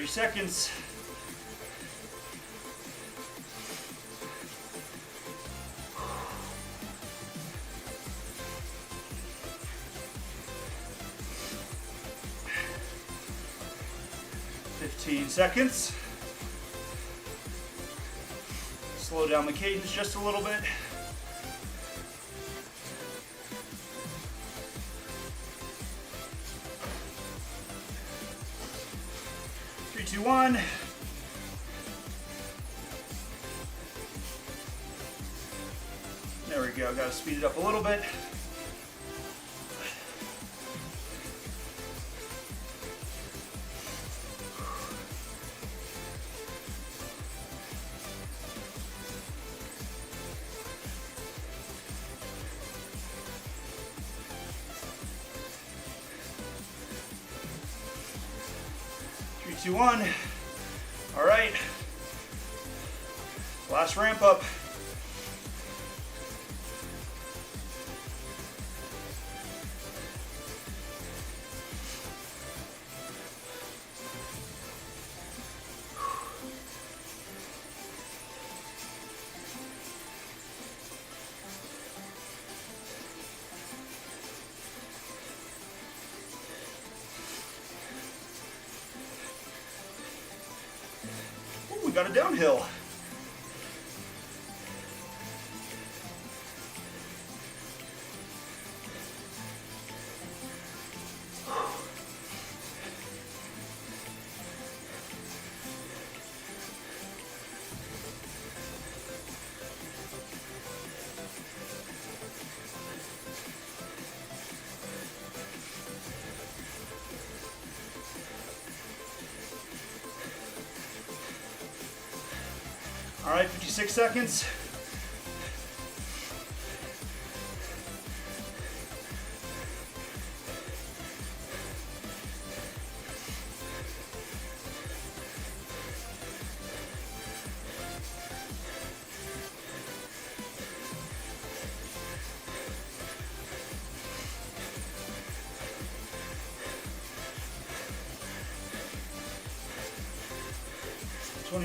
Seconds. Seconds. Slow down the cadence just a little bit. Three, two, one. There we go. Got to speed it up a little bit. Three, two, one. All right. Last ramp up. Ooh, we got a downhill. All right, 56 seconds.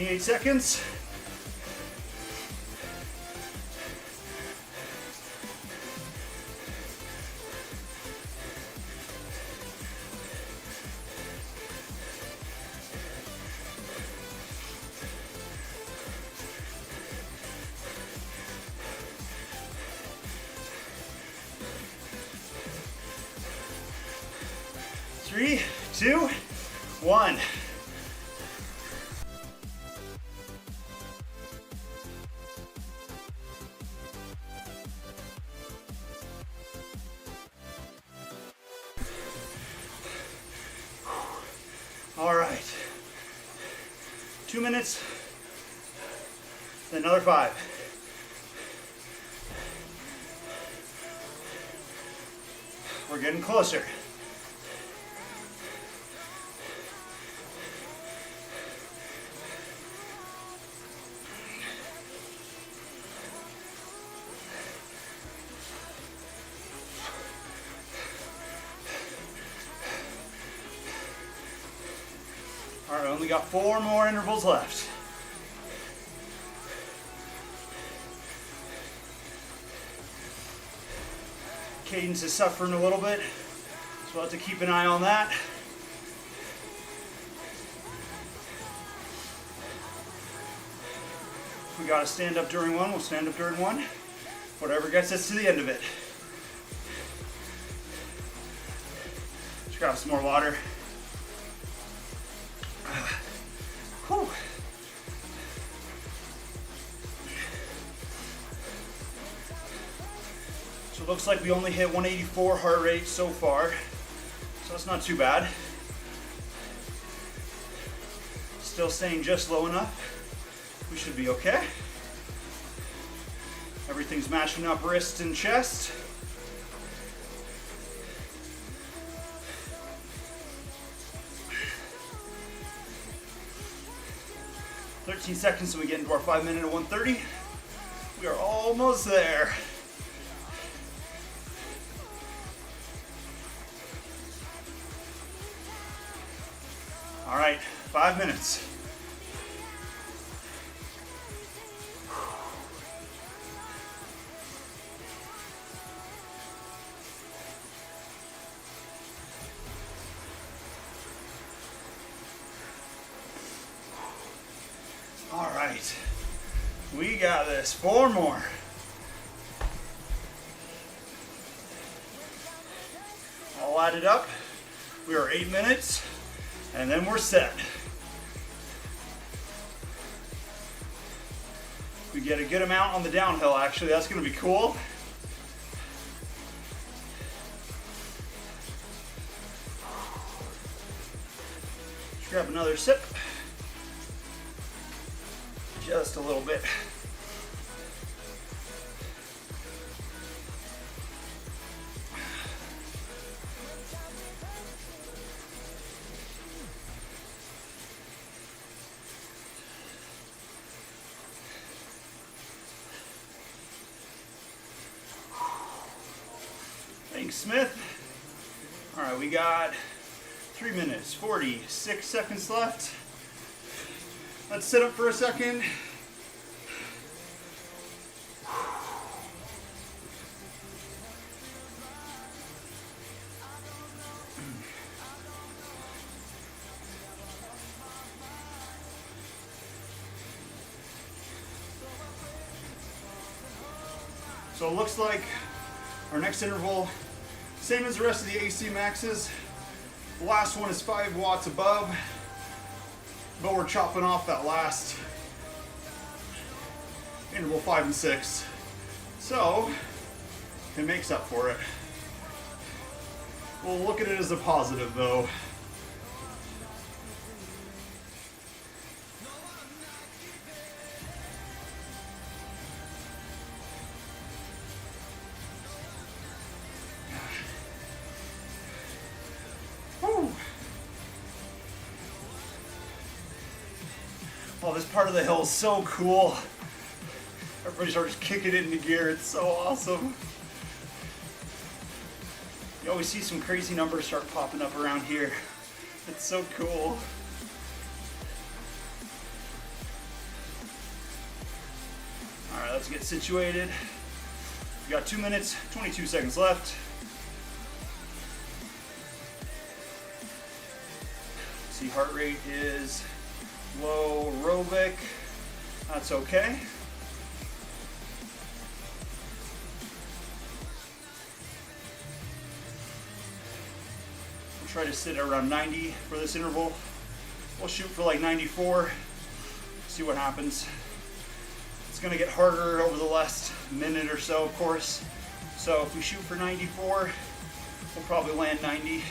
Eight seconds. Three, two, one. All right, 2 minutes, then another 5. We're getting closer. All right, only got 4 more intervals left. Cadence is suffering a little bit, so we'll have to keep an eye on that. If we gotta stand up during one, we'll stand up during one. Whatever gets us to the end of it. Let's grab some more water. Whew. So it looks like we only hit 184 heart rate so far, so that's not too bad. Still staying just low enough. We should be okay. Everything's matching up wrist and chest. Seconds and we get into our 5 minute at 130. We are almost there. All right, 5 minutes. All right, we got this. 4 more. All added up, we are 8 minutes, and then we're set. We get a good amount on the downhill, actually. That's gonna be cool. Let's grab another sip. Just a little bit. Thanks, Smith. All right, we got 3 minutes, 46 seconds left. Let's sit up for a second. So it looks like our next interval, same as the rest of the AC maxes. The last one is 5 watts above, but we're chopping off that last interval 5 and 6. So it makes up for it. We'll look at it as a positive though. Oh, this part of the hill is so cool. Everybody starts kicking it into gear. It's so awesome. You always see some crazy numbers start popping up around here. It's so cool. All right, let's get situated. We got 2 minutes, 22 seconds left. See, heart rate is low aerobic. That's okay. We'll try to sit around 90 for this interval. We'll shoot for like 94, see what happens. It's gonna get harder over the last minute or so, of course. So if we shoot for 94, we'll probably land 90.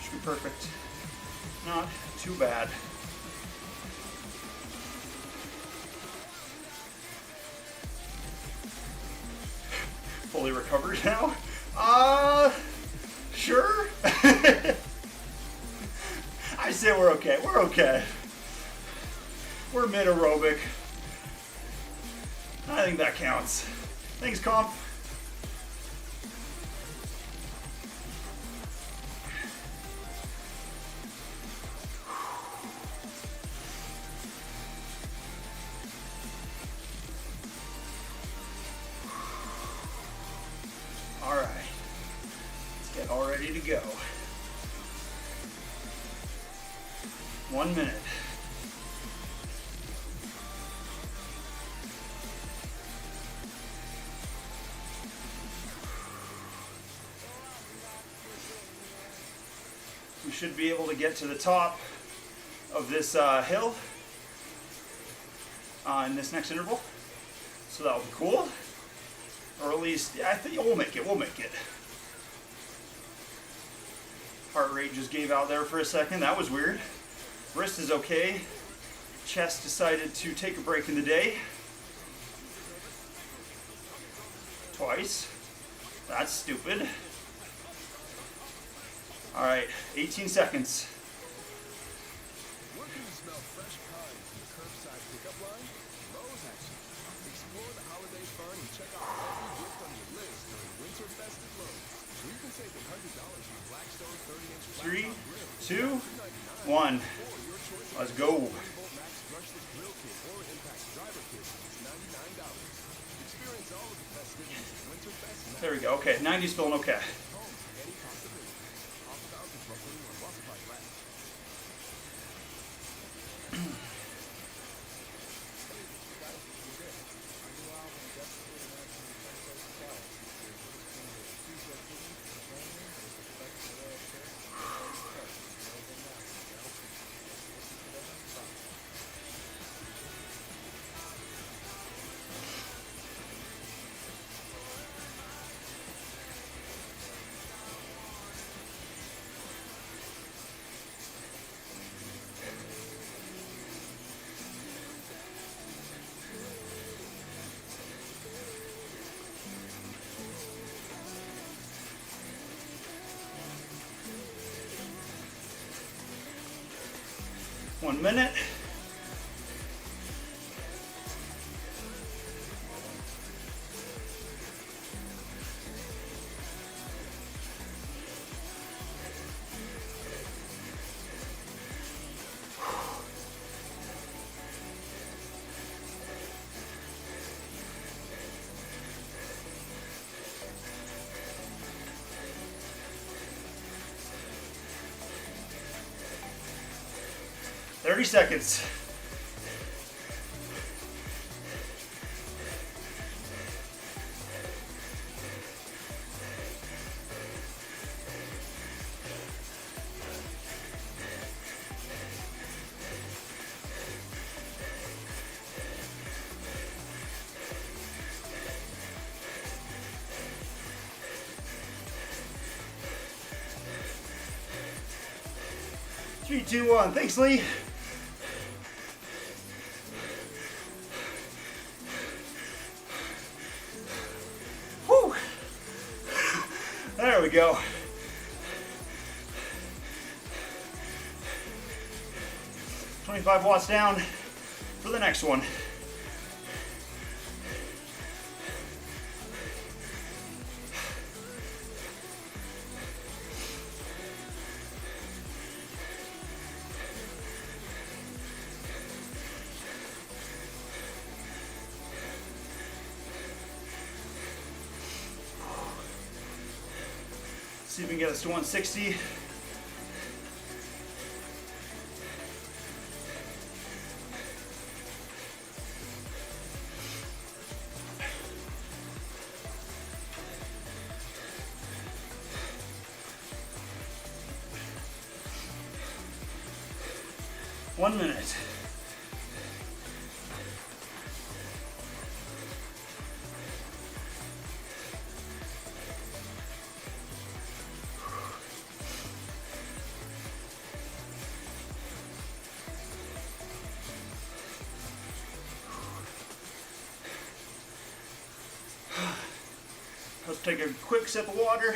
Should be perfect. Not too bad. Fully recovered now? Sure. I say we're okay. We're okay. We're mid aerobic. I think that counts. Thanks, comp. All right, let's get all ready to go. 1 minute. We should be able to get to the top of this hill in this next interval. So that'll be cool. Or at least, yeah, I think we'll make it. We'll make it. Heart rate just gave out there for a second. That was weird. Wrist is okay. Chest decided to take a break in the day. Twice. That's stupid. All right, 18 seconds. Three, two, one. Let's go. There we go. Okay, 90's feeling okay. One minute. Thirty seconds. Three, two, one. Thanks, Lee. Whew. There we go. $25 watts down. for the next one. See if we can get us to 160. One minute. Let's take a quick sip of water.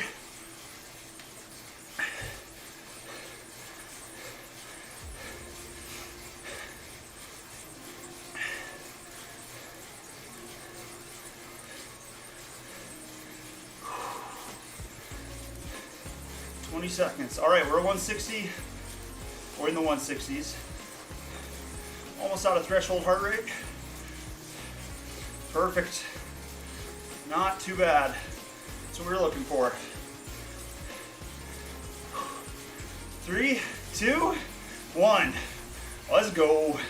Seconds. All right, we're at 160. We're in the 160s. Almost out of threshold heart rate. Perfect. Not too bad. That's what we were looking for. 3, 2, 1. Let's go.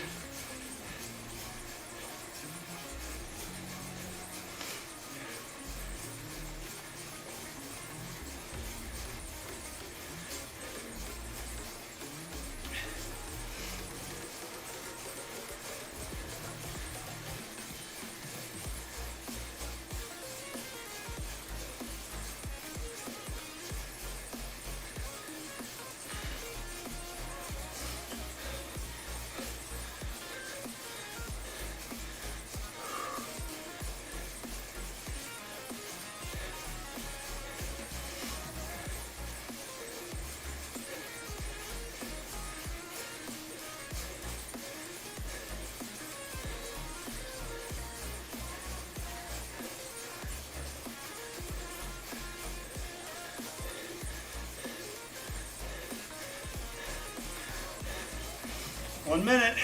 One minute.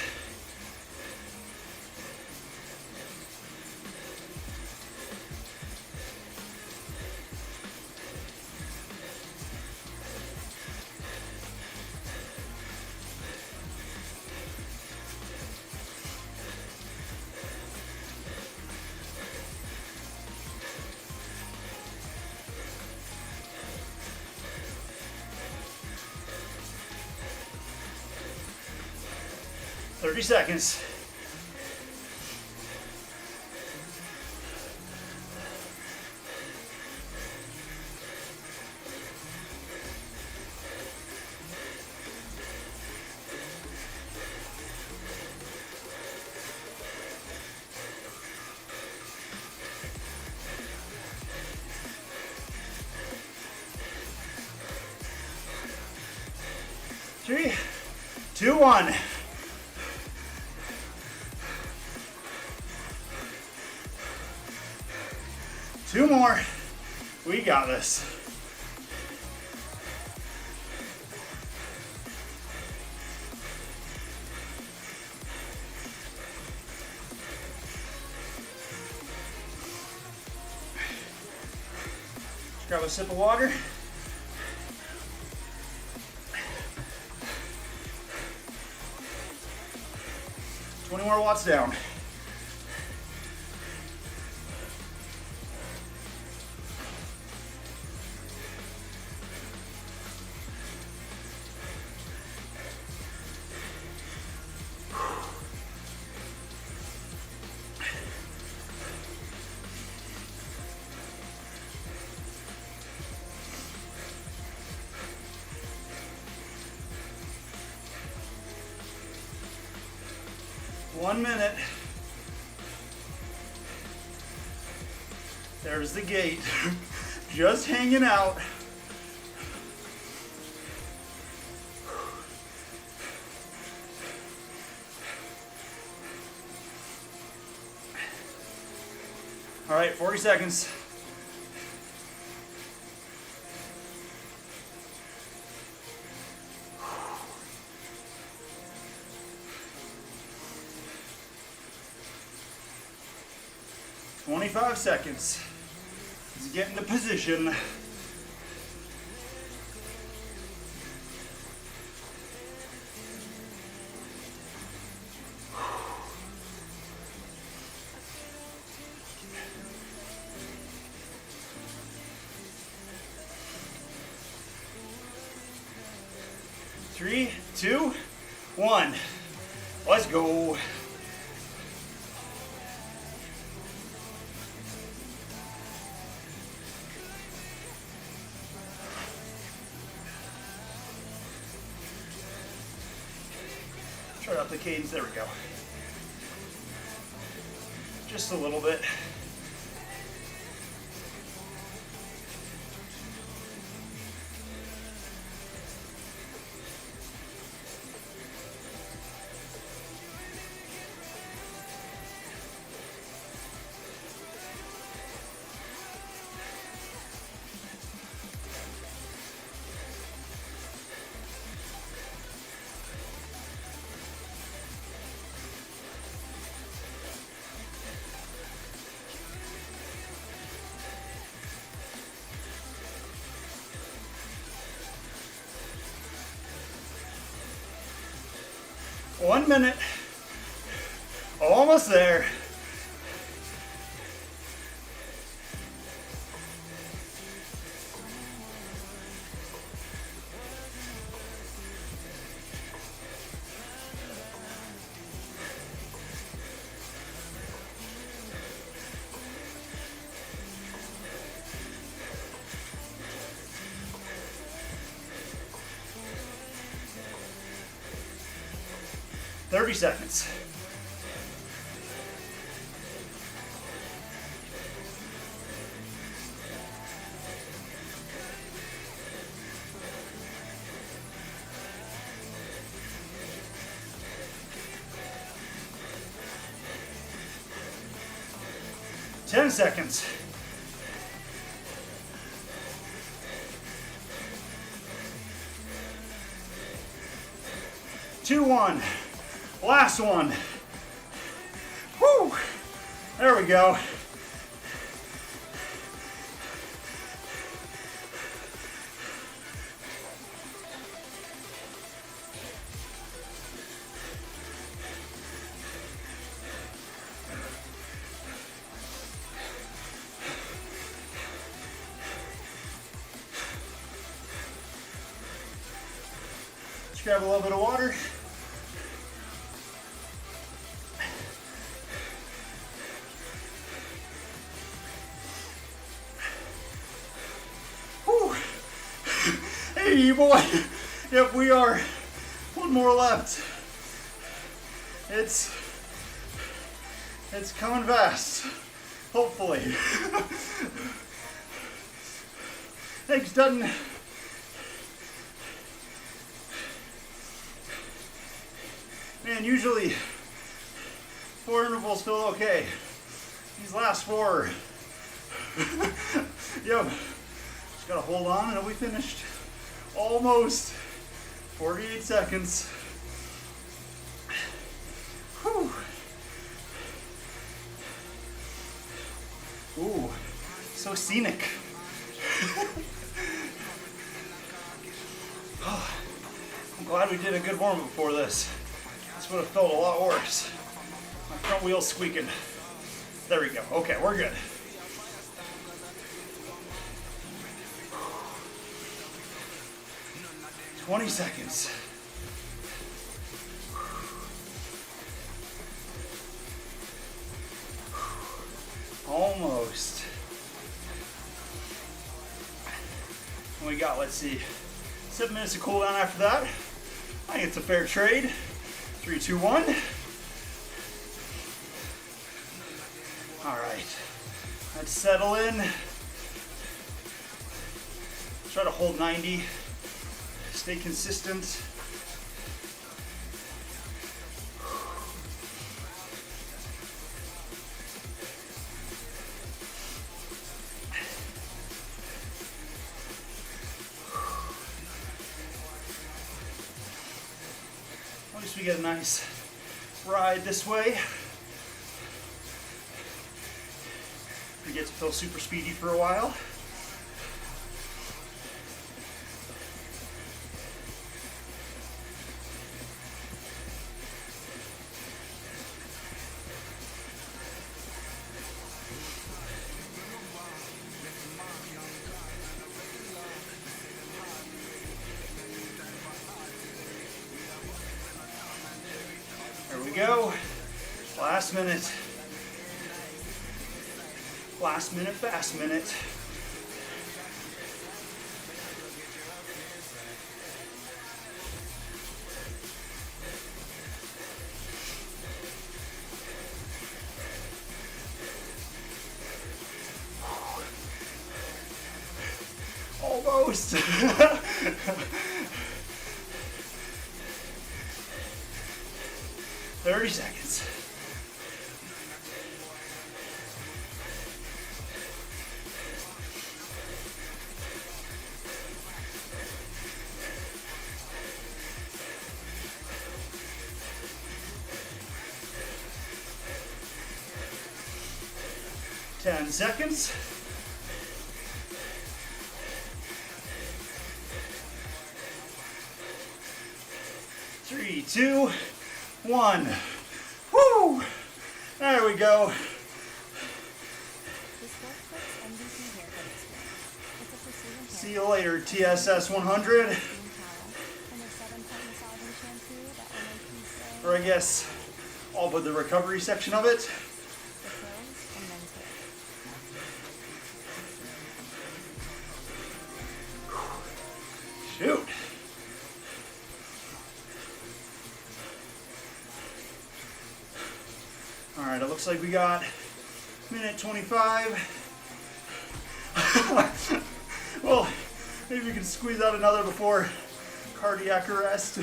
Thirty seconds. Three, two, one. Two more. We got this. Grab a sip of water. More watts down. One minute. There's the gate. Just hanging out. All right, 40 seconds. "25 seconds. Let's get into position. Three, two, one. Let's go. Try out the cadence. There we go. Just a little bit. One minute. Almost there. Thirty seconds. Ten seconds. 2, 1. Last one. Woo! There we go. Let's grab a little bit of water. Hey boy, yep, we are. One more left. It's coming fast, hopefully. Thanks, Dutton. Man, usually 4 intervals feel okay. These last 4, yep, just gotta hold on and it'll be finished. Almost 48 seconds. Whew. Ooh, so scenic. Oh, I'm glad we did a good warm-up before this. This would have felt a lot worse. My front wheel's squeaking. There we go. Okay, we're good. "20 seconds. Almost. And we got, let's see, 7 minutes of cooldown after that. I think it's a fair trade. 3, 2, 1. All right. Let's settle in. Try to hold 90. Stay consistent. At least we get a nice ride this way. We get to feel super speedy for a while. There we go. Last minute. Last minute, fast minute. Almost. 30 seconds. Ten seconds. Three, two, one. Woo! There we go. See you later, TSS 100. Or I guess all but the recovery section of it. Shoot. All right, it looks like we got minute 25. Well, maybe we can squeeze out another before cardiac arrest.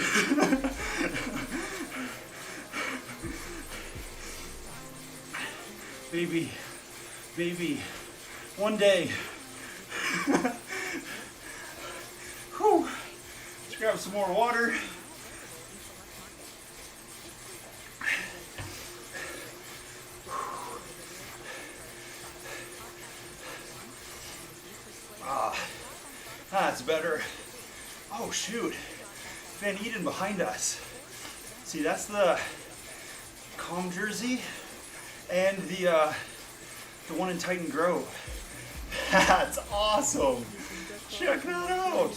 Baby, one day. Whew. Let's grab some more water. That's better. Oh shoot, Van Eden behind us. See, that's the Calm jersey and the one in Titan Grove. That's awesome. Check that out.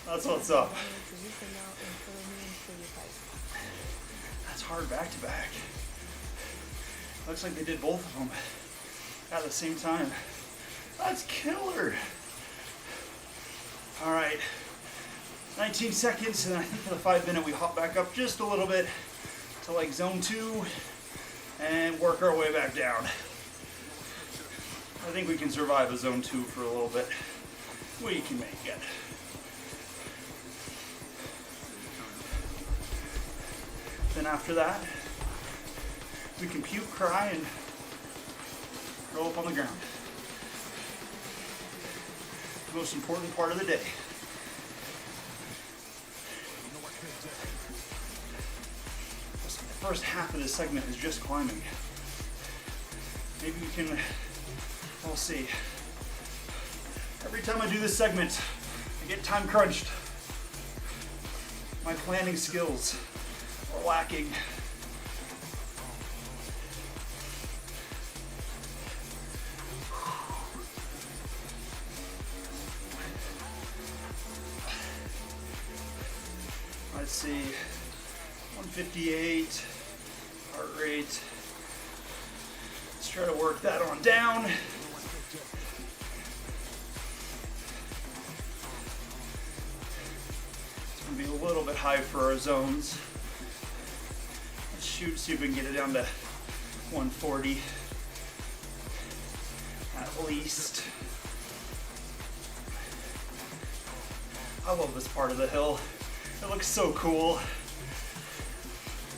That's what's up. That's hard back to back. Looks like they did both of them at the same time. That's killer. All right, 19 seconds, and I think for the 5 minute we hop back up just a little bit to like zone 2 and work our way back down. I think we can survive a zone 2 for a little bit. We can make it. Then after that, we can puke, cry, and roll up on the ground. The most important part of the day. The first half of this segment is just climbing. Maybe we can, we'll see. Every time I do this segment, I get time crunched. My planning skills are lacking. Let's see, 158, heart rate. Let's try to work that on down. It's gonna be a little bit high for our zones. Let's shoot, see if we can get it down to 140 at least. I love this part of the hill. It looks so cool.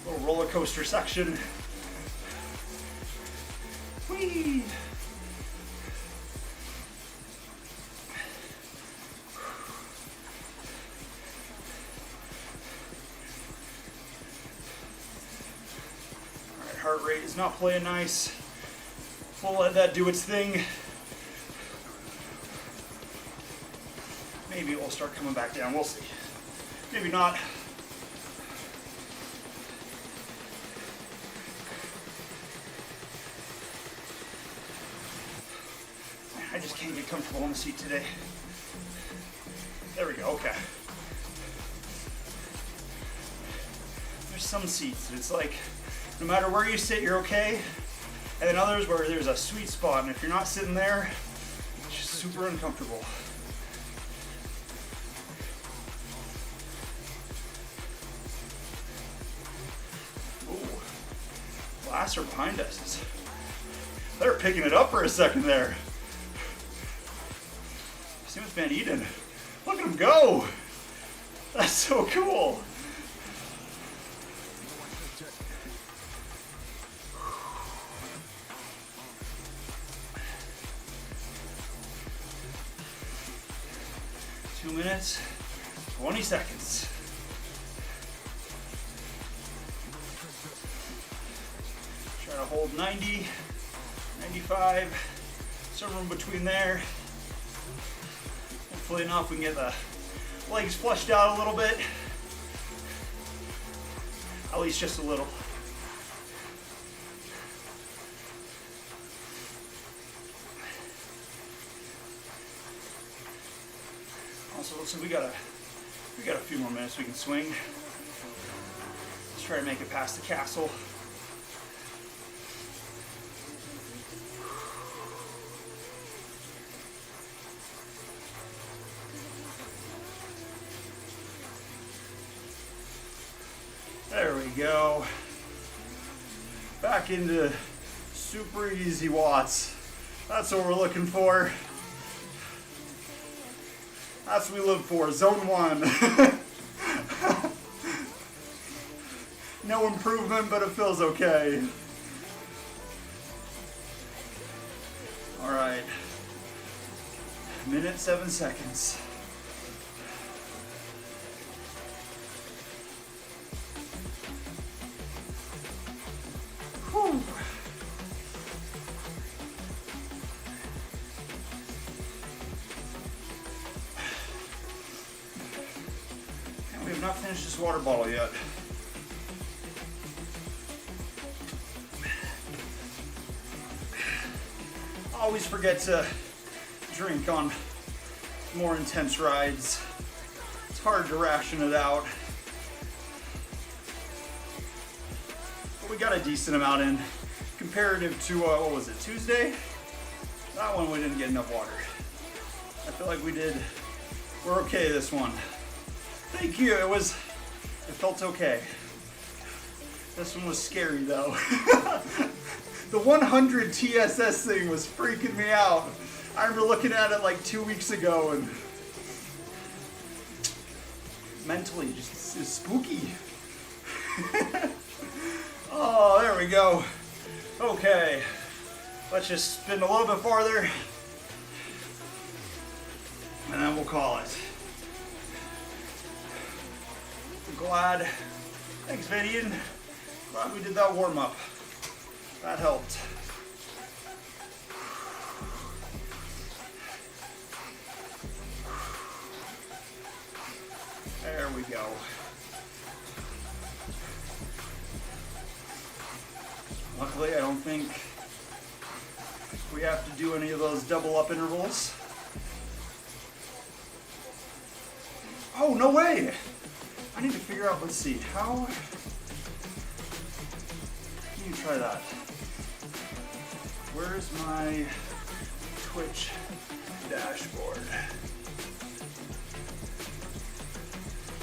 Little roller coaster section. Whee! heart rate is not playing nice. We'll let that do its thing. Maybe it will start coming back down. We'll see. Maybe not. I just can't get comfortable on the seat today. There we go, okay. There's some seats, it's like, no matter where you sit, you're okay. And then others where there's a sweet spot, and if you're not sitting there, it's just super uncomfortable. Ooh, glass are behind us. They're picking it up for a second there. Same with Van Eden. Look at him go! That's so cool. Two minutes, 20 seconds. Try to hold 90, 95, some room between there. Hopefully enough we can get the legs flushed out a little bit. At least just a little. Also looks like we got a few more minutes we can swing. Let's try to make it past the castle. There we go. Back into super easy watts. That's what we're looking for. That's what we live for, zone 1. No improvement, but it feels okay. All right, minute 7 seconds. Whew. And we have not finished this water bottle yet. Always forget to drink on more intense rides. It's hard to ration it out. But we got a decent amount in comparative to, what was it, Tuesday? That one we didn't get enough water. I feel like we're okay this one. Thank you, it felt okay. This one was scary though. The 100 TSS thing was freaking me out. I remember looking at it like 2 weeks ago and mentally just it's spooky. Oh, there we go. Okay, let's just spin a little bit farther and then we'll call it. Glad, thanks Van Eden. Glad we did that warm up. That helped. There we go. Luckily, I don't think we have to do any of those double up intervals. Oh, no way! I need to figure out, let's see, how can you try that? Where's my Twitch dashboard?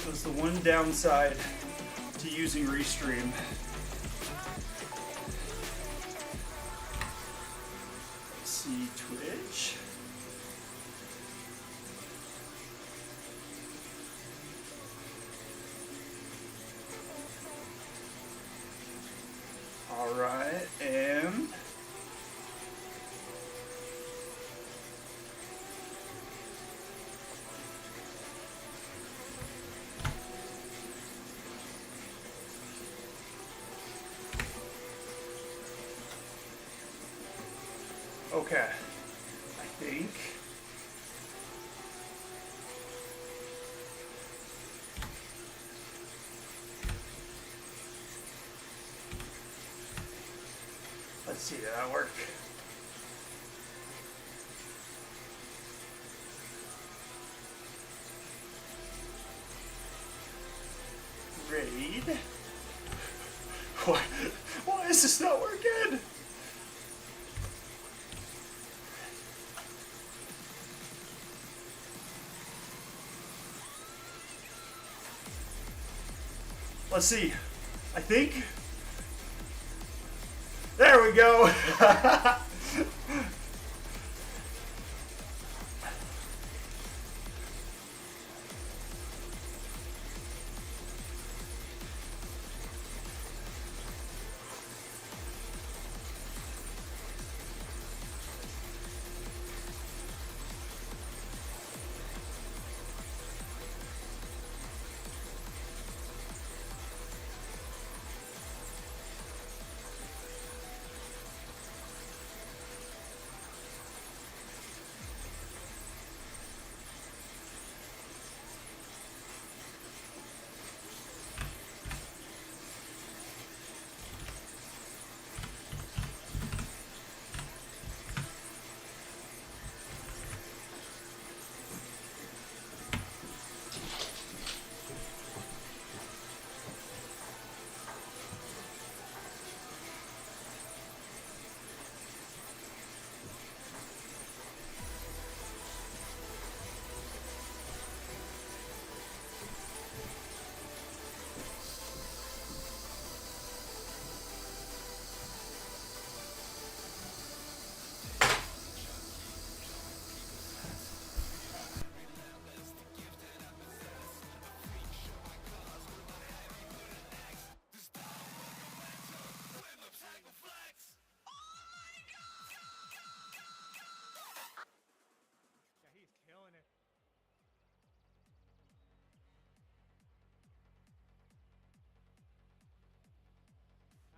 That's the one downside to using Restream. Let's see, Twitch. All right, and Okay. I think. Let's see, did that work? Raid? Why is this not working? Let's see. I think. There we go.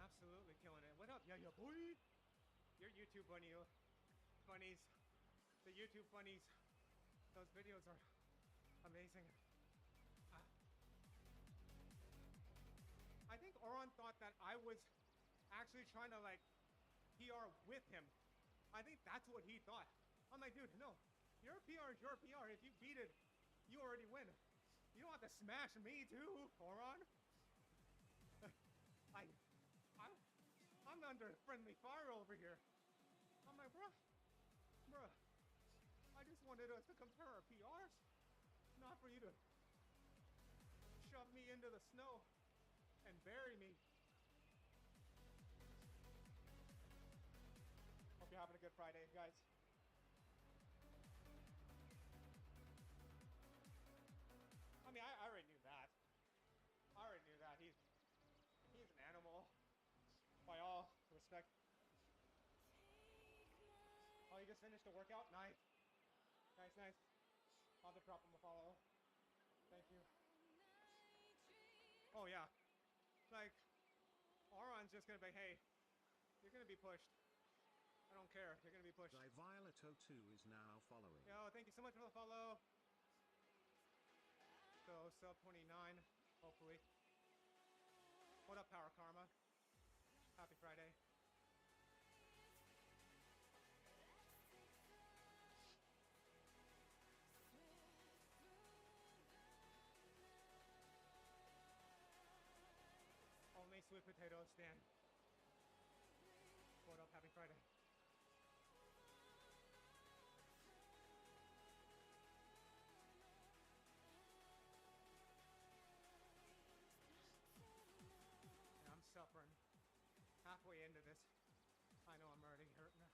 Absolutely killing it. What up, yeah, boy? Your YouTube funnies, the YouTube funnies, those videos are amazing. I think Oron thought that I was actually trying to like PR with him. I think that's what he thought. I'm like, dude, no, your PR is your PR. If you beat it, you already win. You don't have to smash me too, Oron. I'm under friendly fire over here. I'm like, bruh, I just wanted us to compare our PRs, not for you to shove me into the snow and bury me. Hope you're having a good Friday, guys. I mean, I already knew that. I already knew that. He's an animal. By all respect. Oh, you just finished the workout? Nice. Nice. I'll have to drop him a follow. Thank you. Oh, yeah. Like, Auron's just gonna be, hey, you're gonna be pushed. I don't care. You're gonna be pushed. Violet02 is now following. Yo, thank you so much for the follow. So, sub 29, hopefully. What up, Power Karma? Happy Friday. Only sweet potatoes stand. What up? Happy Friday. I'm suffering halfway into this. I know I'm already hurting.